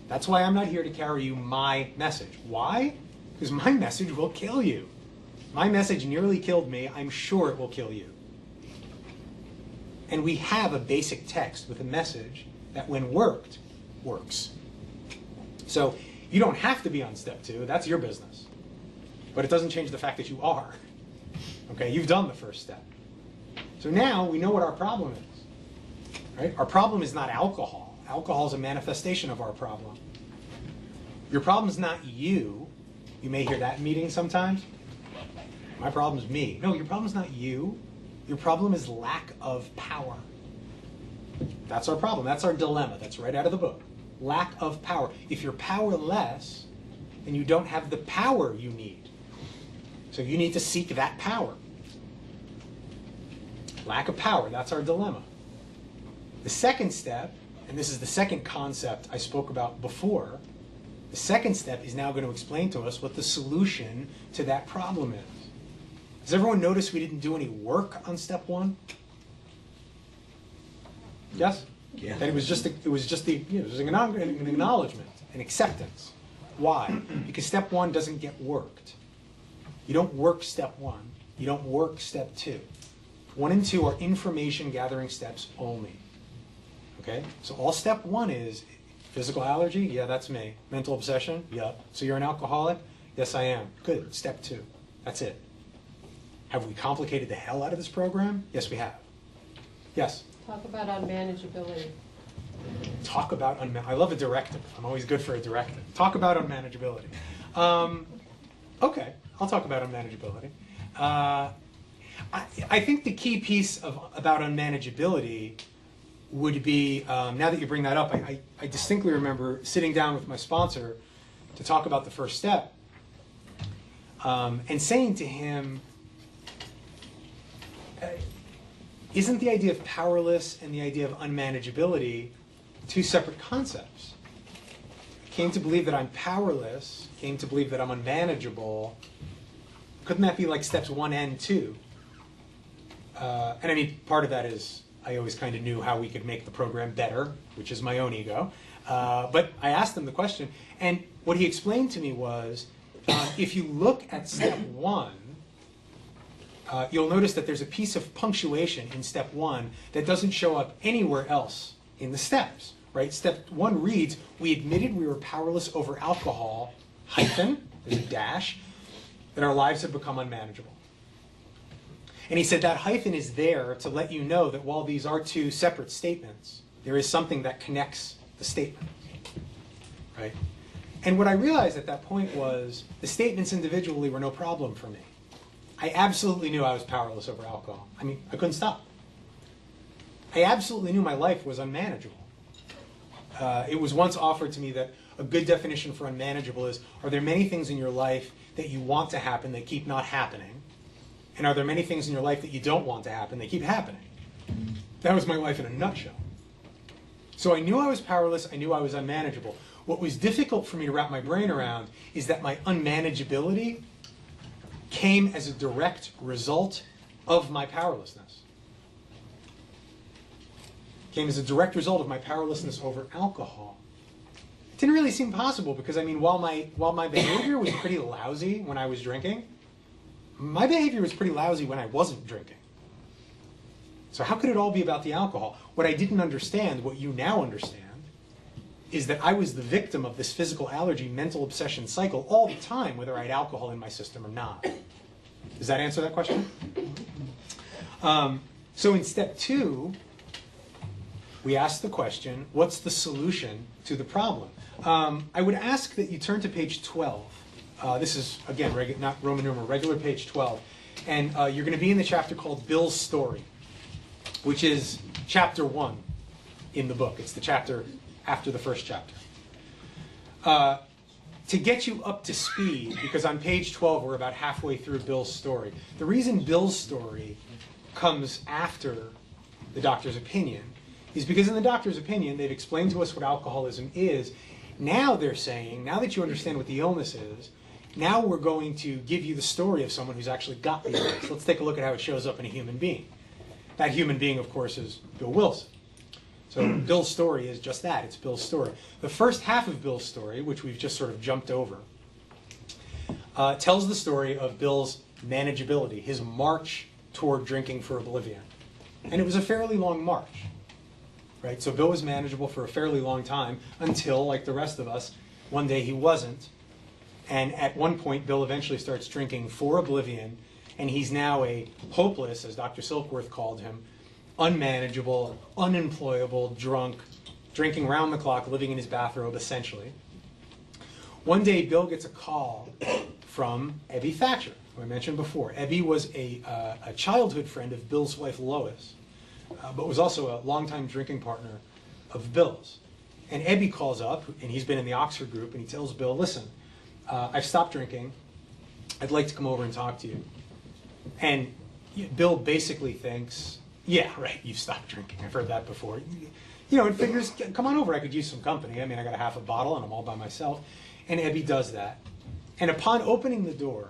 That's why I'm not here to carry you my message. Why? Because my message will kill you. My message nearly killed me. I'm sure it will kill you. And we have a basic text with a message that, when worked, works. So you don't have to be on step 2. That's your business. But it doesn't change the fact that you are. Okay, you've done the first step. So now we know what our problem is. Right? Our problem is not alcohol. Alcohol is a manifestation of our problem. Your problem is not you. You may hear that in meetings sometimes. My problem is me. No, your problem is not you. Your problem is lack of power. That's our problem. That's our dilemma. That's right out of the book. Lack of power. If you're powerless, then you don't have the power you need. So you need to seek that power. Lack of power, that's our dilemma. The second step, and this is the second concept I spoke about before, the second step is now going to explain to us what the solution to that problem is. Does everyone notice we didn't do any work on step 1? Yes? Yeah. That it was just an acknowledgement, an acceptance. Why? Because step 1 doesn't get worked. You don't work step 1. You don't work step 2. 1 and 2 are information gathering steps only. Okay? So all step 1 is physical allergy. Yeah, that's me. Mental obsession. Yep. So you're an alcoholic? Yes, I am. Good. Step 2. That's it. Have we complicated the hell out of this program? Yes, we have. Yes? Talk about unmanageability. Talk about I love a directive. I'm always good for a directive. Talk about unmanageability. Okay, I'll talk about unmanageability. I think the key piece about unmanageability would be, now that you bring that up, I distinctly remember sitting down with my sponsor to talk about the first step and saying to him, isn't the idea of powerless and the idea of unmanageability 2 separate concepts? I came to believe that I'm powerless, came to believe that I'm unmanageable. Couldn't that be like steps 1 and 2? And I mean, part of that is I always kind of knew how we could make the program better, which is my own ego. But I asked him the question, and what he explained to me was, if you look at step 1, you'll notice that there's a piece of punctuation in step 1 that doesn't show up anywhere else in the steps, right? Step 1 reads, we admitted we were powerless over alcohol, hyphen, there's a dash, that our lives have become unmanageable. And he said that hyphen is there to let you know that while these are 2 separate statements, there is something that connects the statement, right? And what I realized at that point was the statements individually were no problem for me. I absolutely knew I was powerless over alcohol. I mean, I couldn't stop. I absolutely knew my life was unmanageable. It was once offered to me that a good definition for unmanageable is, are there many things in your life that you want to happen that keep not happening? And are there many things in your life that you don't want to happen that keep happening? That was my life in a nutshell. So I knew I was powerless, I knew I was unmanageable. What was difficult for me to wrap my brain around is that my unmanageability came as a direct result of my powerlessness. Came as a direct result of my powerlessness over alcohol. It didn't really seem possible because, I mean, while my behavior was pretty lousy when I was drinking, my behavior was pretty lousy when I wasn't drinking. So how could it all be about the alcohol? What I didn't understand, what you now understand, is that I was the victim of this physical allergy, mental obsession cycle all the time, whether I had alcohol in my system or not. Does that answer that question? So in step 2, we asked the question, what's the solution to the problem? I would ask that you turn to page 12 This is, again, not Roman numeral, regular page 12. And you're going to be in the chapter called Bill's Story, which is chapter 1 in the book. It's the chapter after the first chapter. To get you up to speed, because on page 12 we're about halfway through Bill's story. The reason Bill's story comes after the doctor's opinion is because in the doctor's opinion they've explained to us what alcoholism is. Now they're saying, now that you understand what the illness is, now we're going to give you the story of someone who's actually got the illness. Let's take a look at how it shows up in a human being. That human being, of course, is Bill Wilson. So Bill's story is just that. It's Bill's story. The first half of Bill's story, which we've just sort of jumped over, tells the story of Bill's manageability, his march toward drinking for oblivion. And it was a fairly long march. Right? So Bill was manageable for a fairly long time until, like the rest of us, one day he wasn't. And at one point, Bill eventually starts drinking for oblivion, and he's now a hopeless, as Dr. Silkworth called him, unmanageable, unemployable, drunk, drinking round the clock, living in his bathrobe, essentially. One day, Bill gets a call from Ebby Thatcher, who I mentioned before. Ebby was a childhood friend of Bill's wife, Lois, but was also a longtime drinking partner of Bill's. And Ebby calls up, and he's been in the Oxford group, and he tells Bill, listen, I've stopped drinking. I'd like to come over and talk to you. And Bill basically thinks, yeah, right, you've stopped drinking. I've heard that before. You know, and figures, come on over, I could use some company. I mean, I got a half a bottle and I'm all by myself. And Ebby does that. And upon opening the door,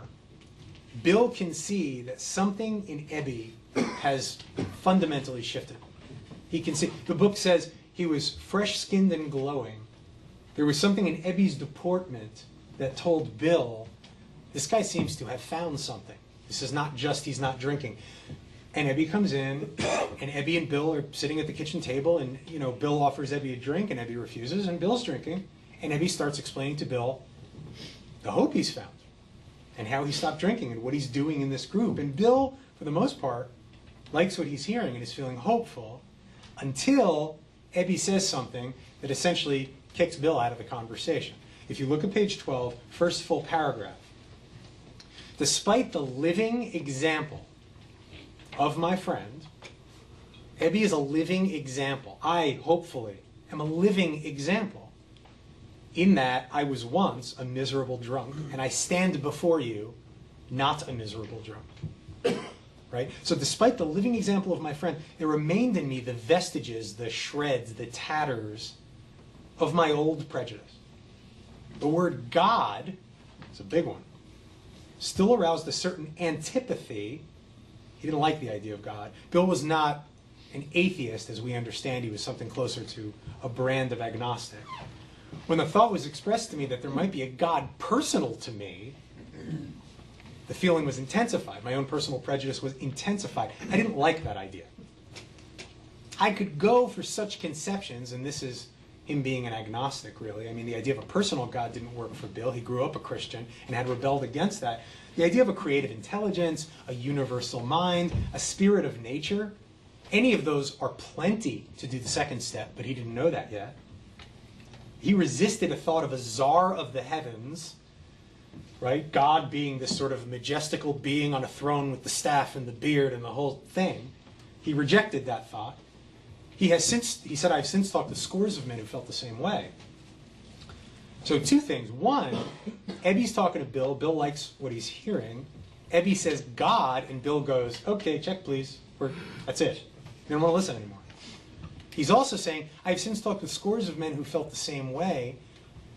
Bill can see that something in Ebby has fundamentally shifted. He can see, the book says he was fresh-skinned and glowing. There was something in Ebby's deportment that told Bill, this guy seems to have found something. This is not just he's not drinking. And Ebby comes in, and Ebby and Bill are sitting at the kitchen table, and you know, Bill offers Ebby a drink, and Ebby refuses, and Bill's drinking. And Ebby starts explaining to Bill the hope he's found, and how he stopped drinking, and what he's doing in this group. And Bill, for the most part, likes what he's hearing and is feeling hopeful, until Ebby says something that essentially kicks Bill out of the conversation. If you look at page 12, first full paragraph. Despite the living example of my friend, Ebby is a living example. I, hopefully, am a living example in that I was once a miserable drunk, and I stand before you not a miserable drunk. Right? So despite the living example of my friend, there remained in me the vestiges, the shreds, the tatters of my old prejudice. The word God, it's a big one, still aroused a certain antipathy. He didn't like the idea of God. Bill was not an atheist, as we understand. He was something closer to a brand of agnostic. When the thought was expressed to me that there might be a God personal to me, the feeling was intensified. My own personal prejudice was intensified. I didn't like that idea. I could go for such conceptions, and this is him being an agnostic, really. I mean, the idea of a personal God didn't work for Bill. He grew up a Christian and had rebelled against that. The idea of a creative intelligence, a universal mind, a spirit of nature, any of those are plenty to do the second step, but he didn't know that yet. He resisted a thought of a czar of the heavens, right? God being this sort of majestical being on a throne with the staff and the beard and the whole thing. He rejected that thought. He said, I've since talked to scores of men who felt the same way. So two things. One, Ebby's talking to Bill. Bill likes what he's hearing. Ebby says God, and Bill goes, okay, check please. That's it. You don't want to listen anymore. He's also saying, I've since talked with scores of men who felt the same way.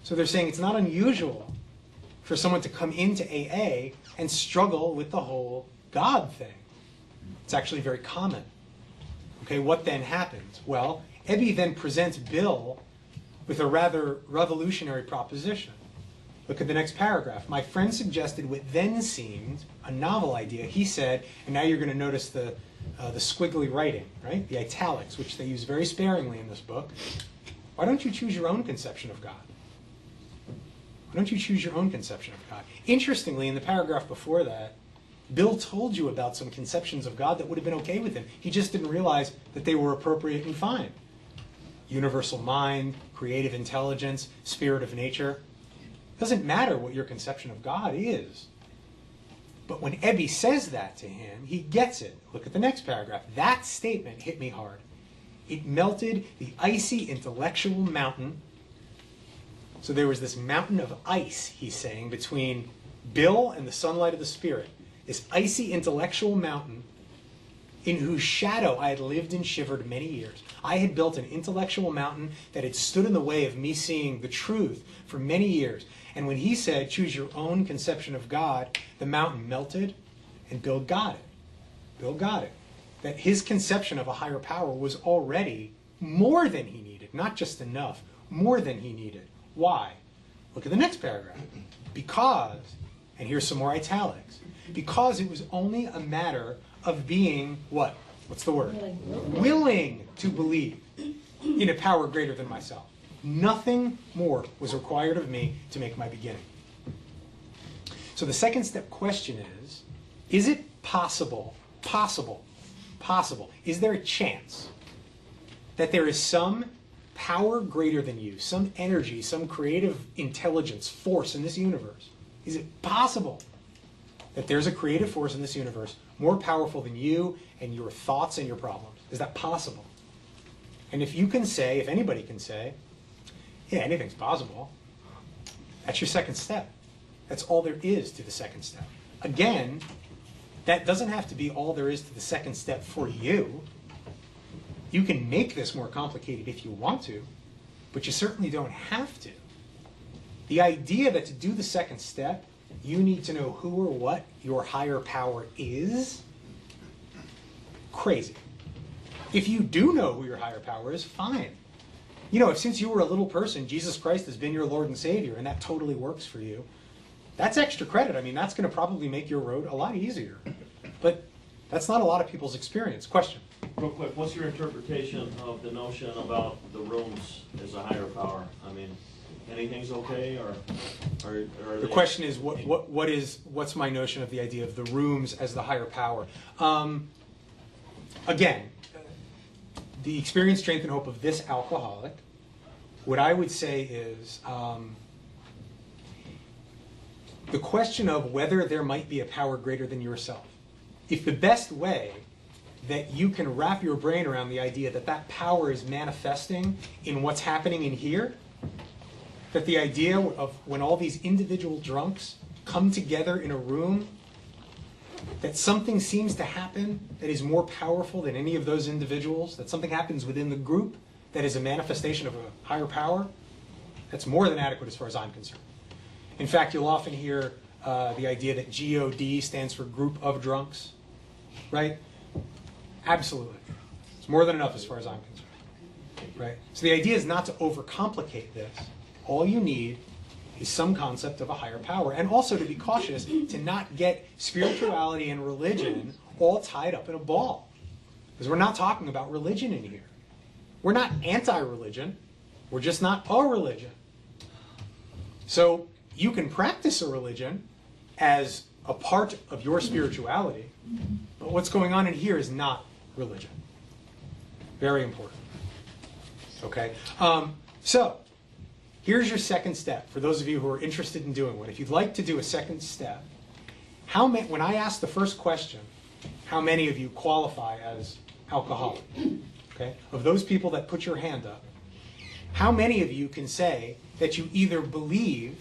So they're saying it's not unusual for someone to come into AA and struggle with the whole God thing. It's actually very common. Okay, what then happens? Well, Ebby then presents Bill with a rather revolutionary proposition. Look at the next paragraph. My friend suggested what then seemed a novel idea. He said, and now you're going to notice the squiggly writing, right? The italics, which they use very sparingly in this book. Why don't you choose your own conception of God? Why don't you choose your own conception of God? Interestingly, in the paragraph before that, Bill told you about some conceptions of God that would have been okay with him. He just didn't realize that they were appropriate and fine. Universal mind, creative intelligence, spirit of nature. Doesn't matter what your conception of God is. But when Ebby says that to him, he gets it. Look at the next paragraph. That statement hit me hard. It melted the icy intellectual mountain. So there was this mountain of ice, he's saying, between Bill and the sunlight of the Spirit. This icy intellectual mountain in whose shadow I had lived and shivered many years. I had built an intellectual mountain that had stood in the way of me seeing the truth for many years. And when he said, choose your own conception of God, the mountain melted, and Bill got it. Bill got it. That his conception of a higher power was already more than he needed, not just enough, more than he needed. Why? Look at the next paragraph. Because, and here's some more italics, because it was only a matter of being what? What's the word? Willing to believe in a power greater than myself. Nothing more was required of me to make my beginning. So the second step question is it possible, is there a chance that there is some power greater than you, some energy, some creative intelligence, force in this universe? Is it possible that there's a creative force in this universe more powerful than you and your thoughts and your problems? Is that possible? And if you can say, if anybody can say, yeah, anything's possible, that's your second step. That's all there is to the second step. Again, that doesn't have to be all there is to the second step for you. You can make this more complicated if you want to, but you certainly don't have to. The idea that to do the second step, you need to know who or what your higher power is, crazy. If you do know who your higher power is, fine. You know, if since you were a little person, Jesus Christ has been your Lord and Savior, and that totally works for you, that's extra credit. I mean, that's going to probably make your road a lot easier. But that's not a lot of people's experience. Question? Real quick, what's your interpretation of the notion about the rooms as a higher power? I mean, anything's okay, or the question is, what's my notion of the idea of the rooms as the higher power? Again, the experience, strength, and hope of this alcoholic, what I would say is the question of whether there might be a power greater than yourself. If the best way that you can wrap your brain around the idea that that power is manifesting in what's happening in here, that the idea of when all these individual drunks come together in a room, that something seems to happen that is more powerful than any of those individuals, that something happens within the group that is a manifestation of a higher power, that's more than adequate as far as I'm concerned. In fact, you'll often hear the idea that GOD stands for group of drunks, right? Absolutely. It's more than enough as far as I'm concerned, right? So the idea is not to overcomplicate this. All you need is some concept of a higher power, and also to be cautious to not get spirituality and religion all tied up in a ball. Because we're not talking about religion in here. We're not anti-religion. We're just not a religion. So you can practice a religion as a part of your spirituality, but what's going on in here is not religion. Very important. Okay? So here's your second step for those of you who are interested in doing one. If you'd like to do a second step, when I ask the first question, how many of you qualify as alcoholic? Okay? Of those people that put your hand up, how many of you can say that you either believe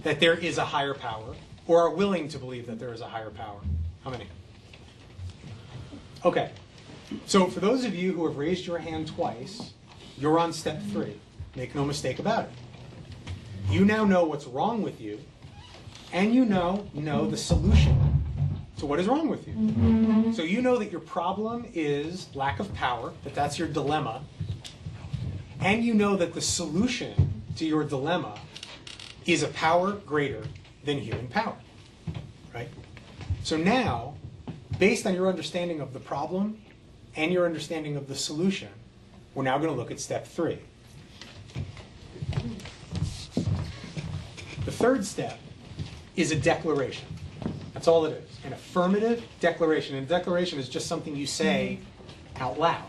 that there is a higher power or are willing to believe that there is a higher power? How many? Okay. So for those of you who have raised your hand twice, you're on step 3. Make no mistake about it. You now know what's wrong with you, and you know the solution to what is wrong with you. Mm-hmm. So you know that your problem is lack of power, that that's your dilemma, and you know that the solution to your dilemma is a power greater than human power, right? So now, based on your understanding of the problem and your understanding of the solution, we're now going to look at step 3. The third step is a declaration. That's all it is, an affirmative declaration. And a declaration is just something you say out loud.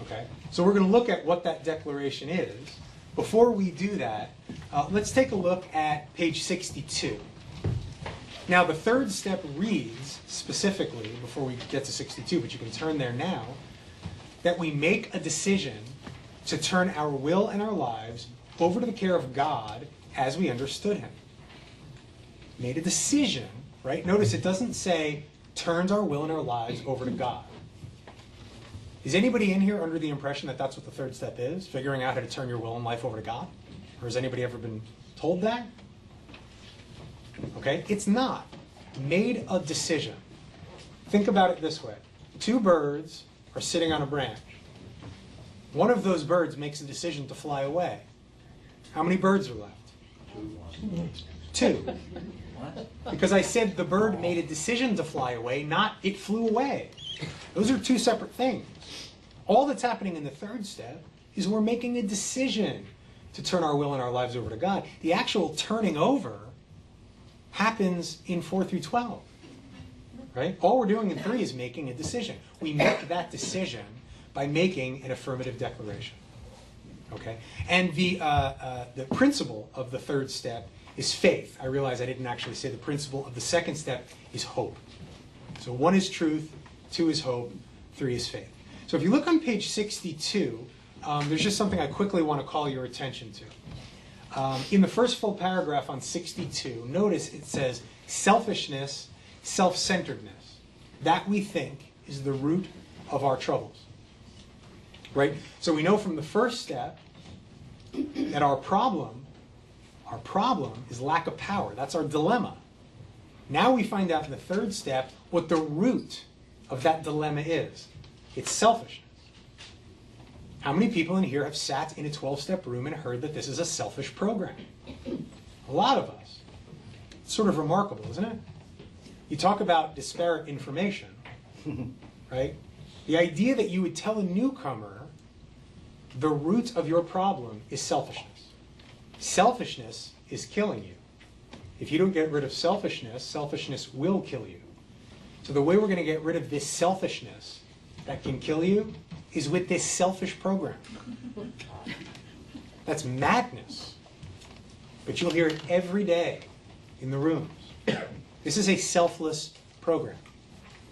Okay? So we're going to look at what that declaration is. Before we do that, Let's take a look at page 62. Now, the third step reads, specifically, before we get to 62, but you can turn there now, that we make a decision to turn our will and our lives over to the care of God as we understood him. Made a decision, right? Notice it doesn't say turns our will and our lives over to God. Is anybody in here under the impression that that's what the third step is? Figuring out how to turn your will and life over to God? Or has anybody ever been told that? Okay, it's not. Made a decision. Think about it this way. Two birds are sitting on a branch. One of those birds makes a decision to fly away. How many birds are left? Two. Because I said the bird made a decision to fly away, not it flew away. Those are two separate things. All that's happening in the third step is we're making a decision to turn our will and our lives over to God. The actual turning over happens in 4 through 12. Right? All we're doing in 3 is making a decision. We make that decision by making an affirmative declaration. Okay? And the principle of the third step is faith. I realize I didn't actually say the principle of the second step is hope. So 1 is truth, 2 is hope, 3 is faith. So if you look on page 62, there's just something I quickly want to call your attention to. In the first full paragraph on 62, notice it says selfishness, self-centeredness. That we think is the root of our troubles. Right? So we know from the first step that our problem is lack of power. That's our dilemma. Now we find out in the third step what the root of that dilemma is. It's selfishness. How many people in here have sat in a 12-step room and heard that this is a selfish program? A lot of us. It's sort of remarkable, isn't it? You talk about disparate information, right? The idea that you would tell a newcomer the root of your problem is selfishness. Selfishness is killing you. If you don't get rid of selfishness, selfishness will kill you. So the way we're going to get rid of this selfishness that can kill you is with this selfish program. That's madness. But you'll hear it every day in the rooms. This is a selfless program.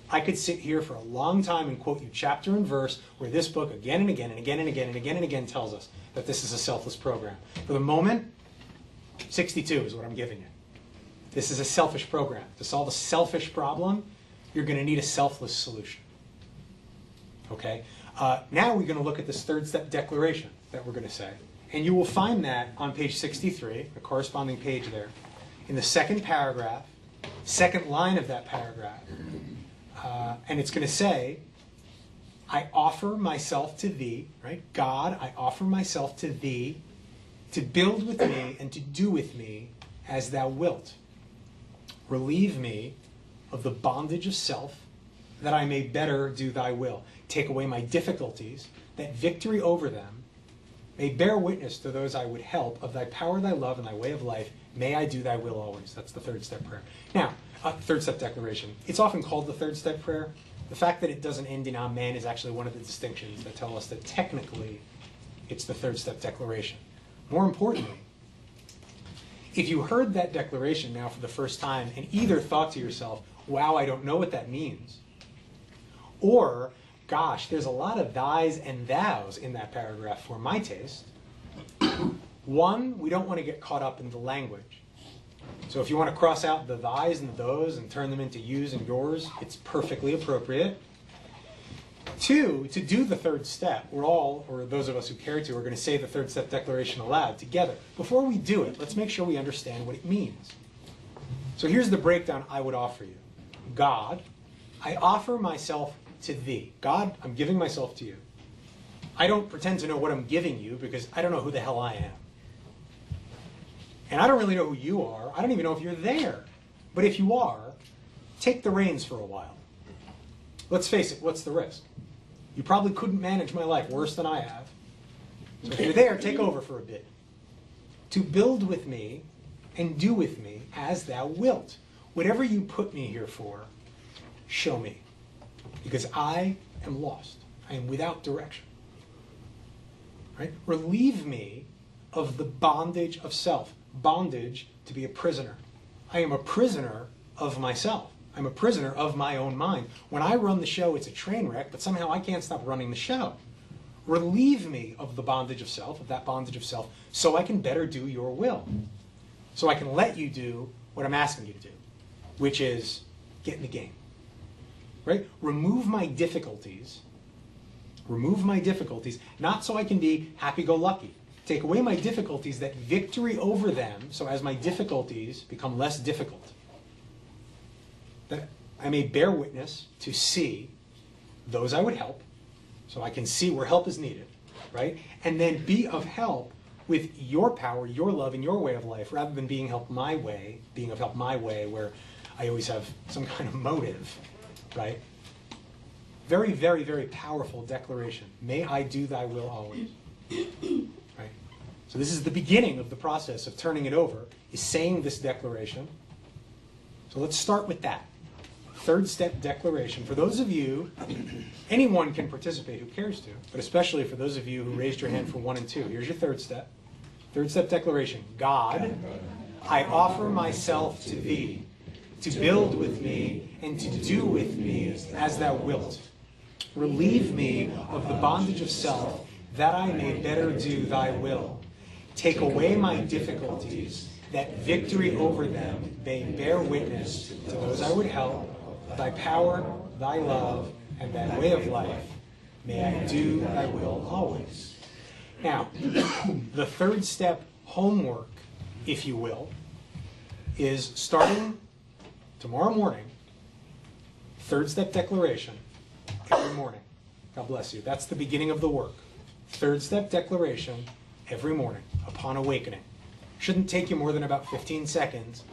I could sit here for a long time and quote you chapter and verse where this book again and again and again and again and again and again tells us that this is a selfless program. For the moment, 62 is what I'm giving you. This is a selfish program. To solve a selfish problem, you're going to need a selfless solution. Okay? Now we're going to look at this third step declaration that we're going to say. And you will find that on page 63, the corresponding page there, in the second paragraph, second line of that paragraph. And it's going to say, I offer myself to thee, right? God, I offer myself to thee to build with me and to do with me as thou wilt. Relieve me of the bondage of self, that I may better do thy will. Take away my difficulties, that victory over them may bear witness to those I would help of thy power, thy love, and thy way of life. May I do thy will always. That's the third step prayer. Now, third step declaration. It's often called the third step prayer. The fact that it doesn't end in amen is actually one of the distinctions that tell us that technically it's the third step declaration. More importantly, if you heard that declaration now for the first time and either thought to yourself, wow, I don't know what that means, or, gosh, there's a lot of thys and thous in that paragraph for my taste. One, we don't want to get caught up in the language. So if you want to cross out the thys and the those and turn them into yous and yours, it's perfectly appropriate. Two, to do the third step, we're all, or those of us who care to, are going to say the third step declaration aloud together. Before we do it, let's make sure we understand what it means. So here's the breakdown I would offer you. God, I offer myself to thee. God, I'm giving myself to you. I don't pretend to know what I'm giving you because I don't know who the hell I am. And I don't really know who you are. I don't even know if you're there. But if you are, take the reins for a while. Let's face it, what's the risk? You probably couldn't manage my life worse than I have. So if you're there, take over for a bit. To build with me and do with me as thou wilt. Whatever you put me here for, show me. Because I am lost. I am without direction. Right? Relieve me of the bondage of self. Bondage, to be a prisoner. I am a prisoner of myself. I'm a prisoner of my own mind. When I run the show, it's a train wreck, but somehow I can't stop running the show. Relieve me of the bondage of self, of that bondage of self, so I can better do your will. So I can let you do what I'm asking you to do, which is get in the game. Right? Remove my difficulties, not so I can be happy-go-lucky. Take away my difficulties, that victory over them, so as my difficulties become less difficult, that I may bear witness to see those I would help, so I can see where help is needed, right? And then be of help with your power, your love, and your way of life, rather than being of help my way, where I always have some kind of motive, right? Very, very, very powerful declaration. May I do thy will always. Right? So this is the beginning of the process of turning it over, is saying this declaration. So let's start with that. Third step declaration. For those of you, anyone can participate who cares to, but especially for those of you who raised your hand for 1 and 2. Here's your third step. Third step declaration. God, I offer myself to thee, to build with me and to do with me as thou wilt. Relieve me of the bondage of self, that I may better do thy will. Take away my difficulties, that victory over them may bear witness to those I would help. Thy power, thy love, and thy way of life, may I do thy will always. Now, the third step homework, if you will, is starting tomorrow morning, third step declaration, every morning. God bless you. That's the beginning of the work. Third step declaration every morning upon awakening. Shouldn't take you more than about 15 seconds.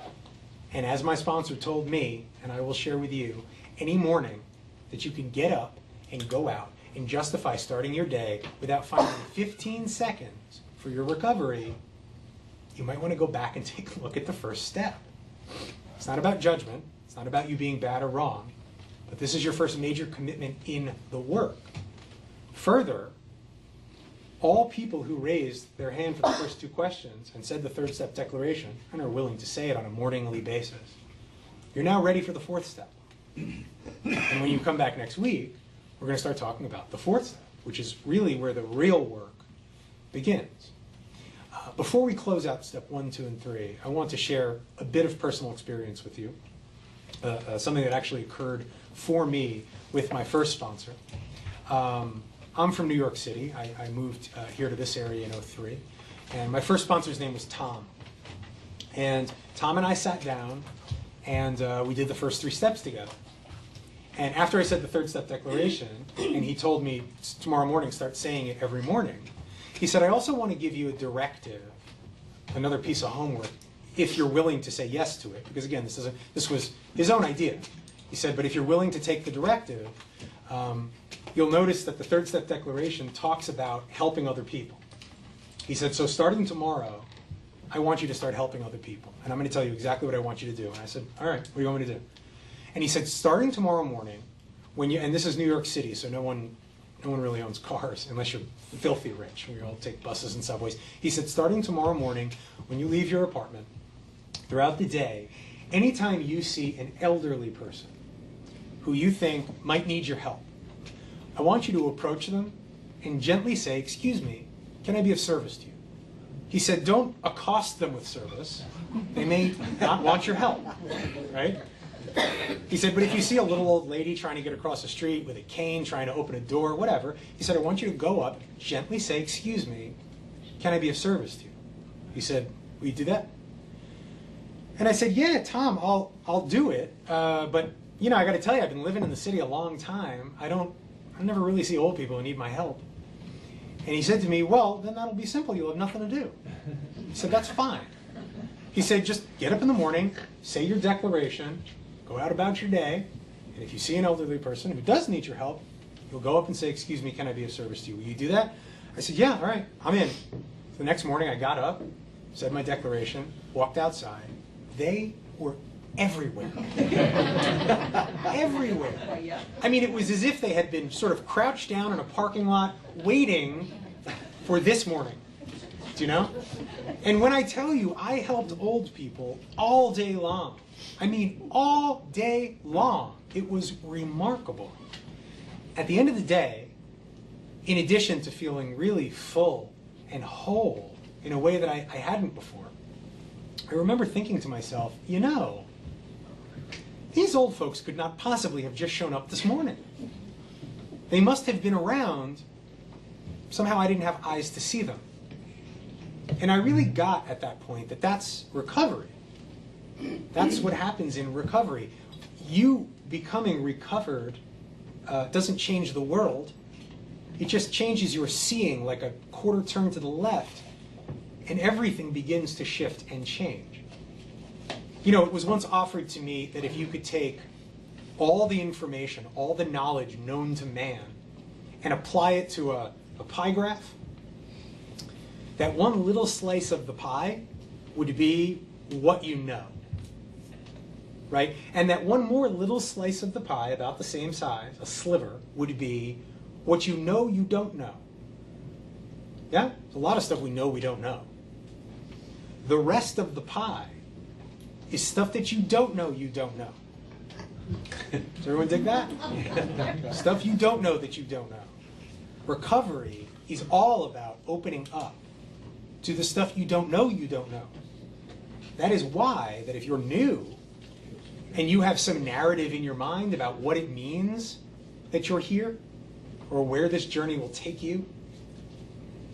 And as my sponsor told me, and I will share with you, any morning that you can get up and go out and justify starting your day without finding 15 seconds for your recovery, you might want to go back and take a look at the first step. It's not about judgment. It's not about you being bad or wrong. But this is your first major commitment in the work. Further, all people who raised their hand for the first 2 questions and said the third step declaration and are willing to say it on a morningly basis, you're now ready for the fourth step. And when you come back next week, we're going to start talking about the fourth step, which is really where the real work begins. Before we close out step 1, 2, and 3, I want to share a bit of personal experience with you, something that actually occurred for me with my first sponsor. I'm from New York City. I moved here to this area in 2003. And my first sponsor's name was Tom. And Tom and I sat down, and we did the first 3 steps together. And after I said the third step declaration, and he told me tomorrow morning start saying it every morning, he said, I also want to give you a directive, another piece of homework, if you're willing to say yes to it. Because again, this was his own idea. He said, but if you're willing to take the directive, you'll notice that the third step declaration talks about helping other people. He said, so starting tomorrow, I want you to start helping other people. And I'm going to tell you exactly what I want you to do. And I said, all right, what do you want me to do? And he said, starting tomorrow morning, and this is New York City, so no one really owns cars unless you're filthy rich. We all take buses and subways. He said, starting tomorrow morning, when you leave your apartment, throughout the day, anytime you see an elderly person who you think might need your help, I want you to approach them and gently say, excuse me, can I be of service to you? He said, don't accost them with service. They may not want your help, right? He said, but if you see a little old lady trying to get across the street with a cane, trying to open a door, whatever, he said, I want you to go up, gently say, excuse me, can I be of service to you? He said, will you do that? And I said, yeah, Tom, I'll do it. But, you know, I got to tell you, I've been living in the city a long time. I never really see old people who need my help. And he said to me, well, then that'll be simple. You'll have nothing to do. He said, that's fine. He said, just get up in the morning, say your declaration, go out about your day, and if you see an elderly person who does need your help, you'll go up and say, excuse me, can I be of service to you? Will you do that? I said, yeah, all right, I'm in. The next morning I got up, said my declaration, walked outside. They were everywhere. Everywhere. I mean, it was as if they had been sort of crouched down in a parking lot waiting for this morning Do you know? And when I tell you, I helped old people all day long. I mean, all day long. It was remarkable. At the end of the day, in addition to feeling really full and whole in a way that I hadn't before, I remember thinking to myself, you know, these old folks could not possibly have just shown up this morning. They must have been around. Somehow I didn't have eyes to see them. And I really got at that point that that's recovery. That's what happens in recovery. You becoming recovered doesn't change the world. It just changes your seeing, like a quarter turn to the left, and everything begins to shift and change. You know, it was once offered to me that if you could take all the information, all the knowledge known to man, and apply it to a pie graph, that one little slice of the pie would be what you know, right? And that one more little slice of the pie, about the same size, a sliver, would be what you know you don't know. Yeah? There's a lot of stuff we know we don't know. The rest of the pie is stuff that you don't know you don't know. Does everyone dig that? Stuff you don't know that you don't know. Recovery is all about opening up to the stuff you don't know you don't know. That is why that if you're new and you have some narrative in your mind about what it means that you're here or where this journey will take you,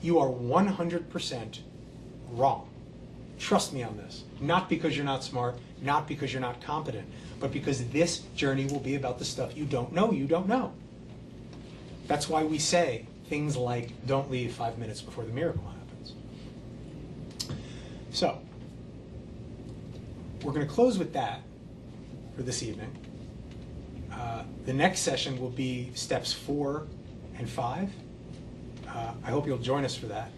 you are 100% wrong. Trust me on this. Not because you're not smart, not because you're not competent, but because this journey will be about the stuff you don't know you don't know. That's why we say things like, don't leave 5 minutes before the miracle happens. So, we're going to close with that for this evening. The next session will be steps 4 and 5. I hope you'll join us for that.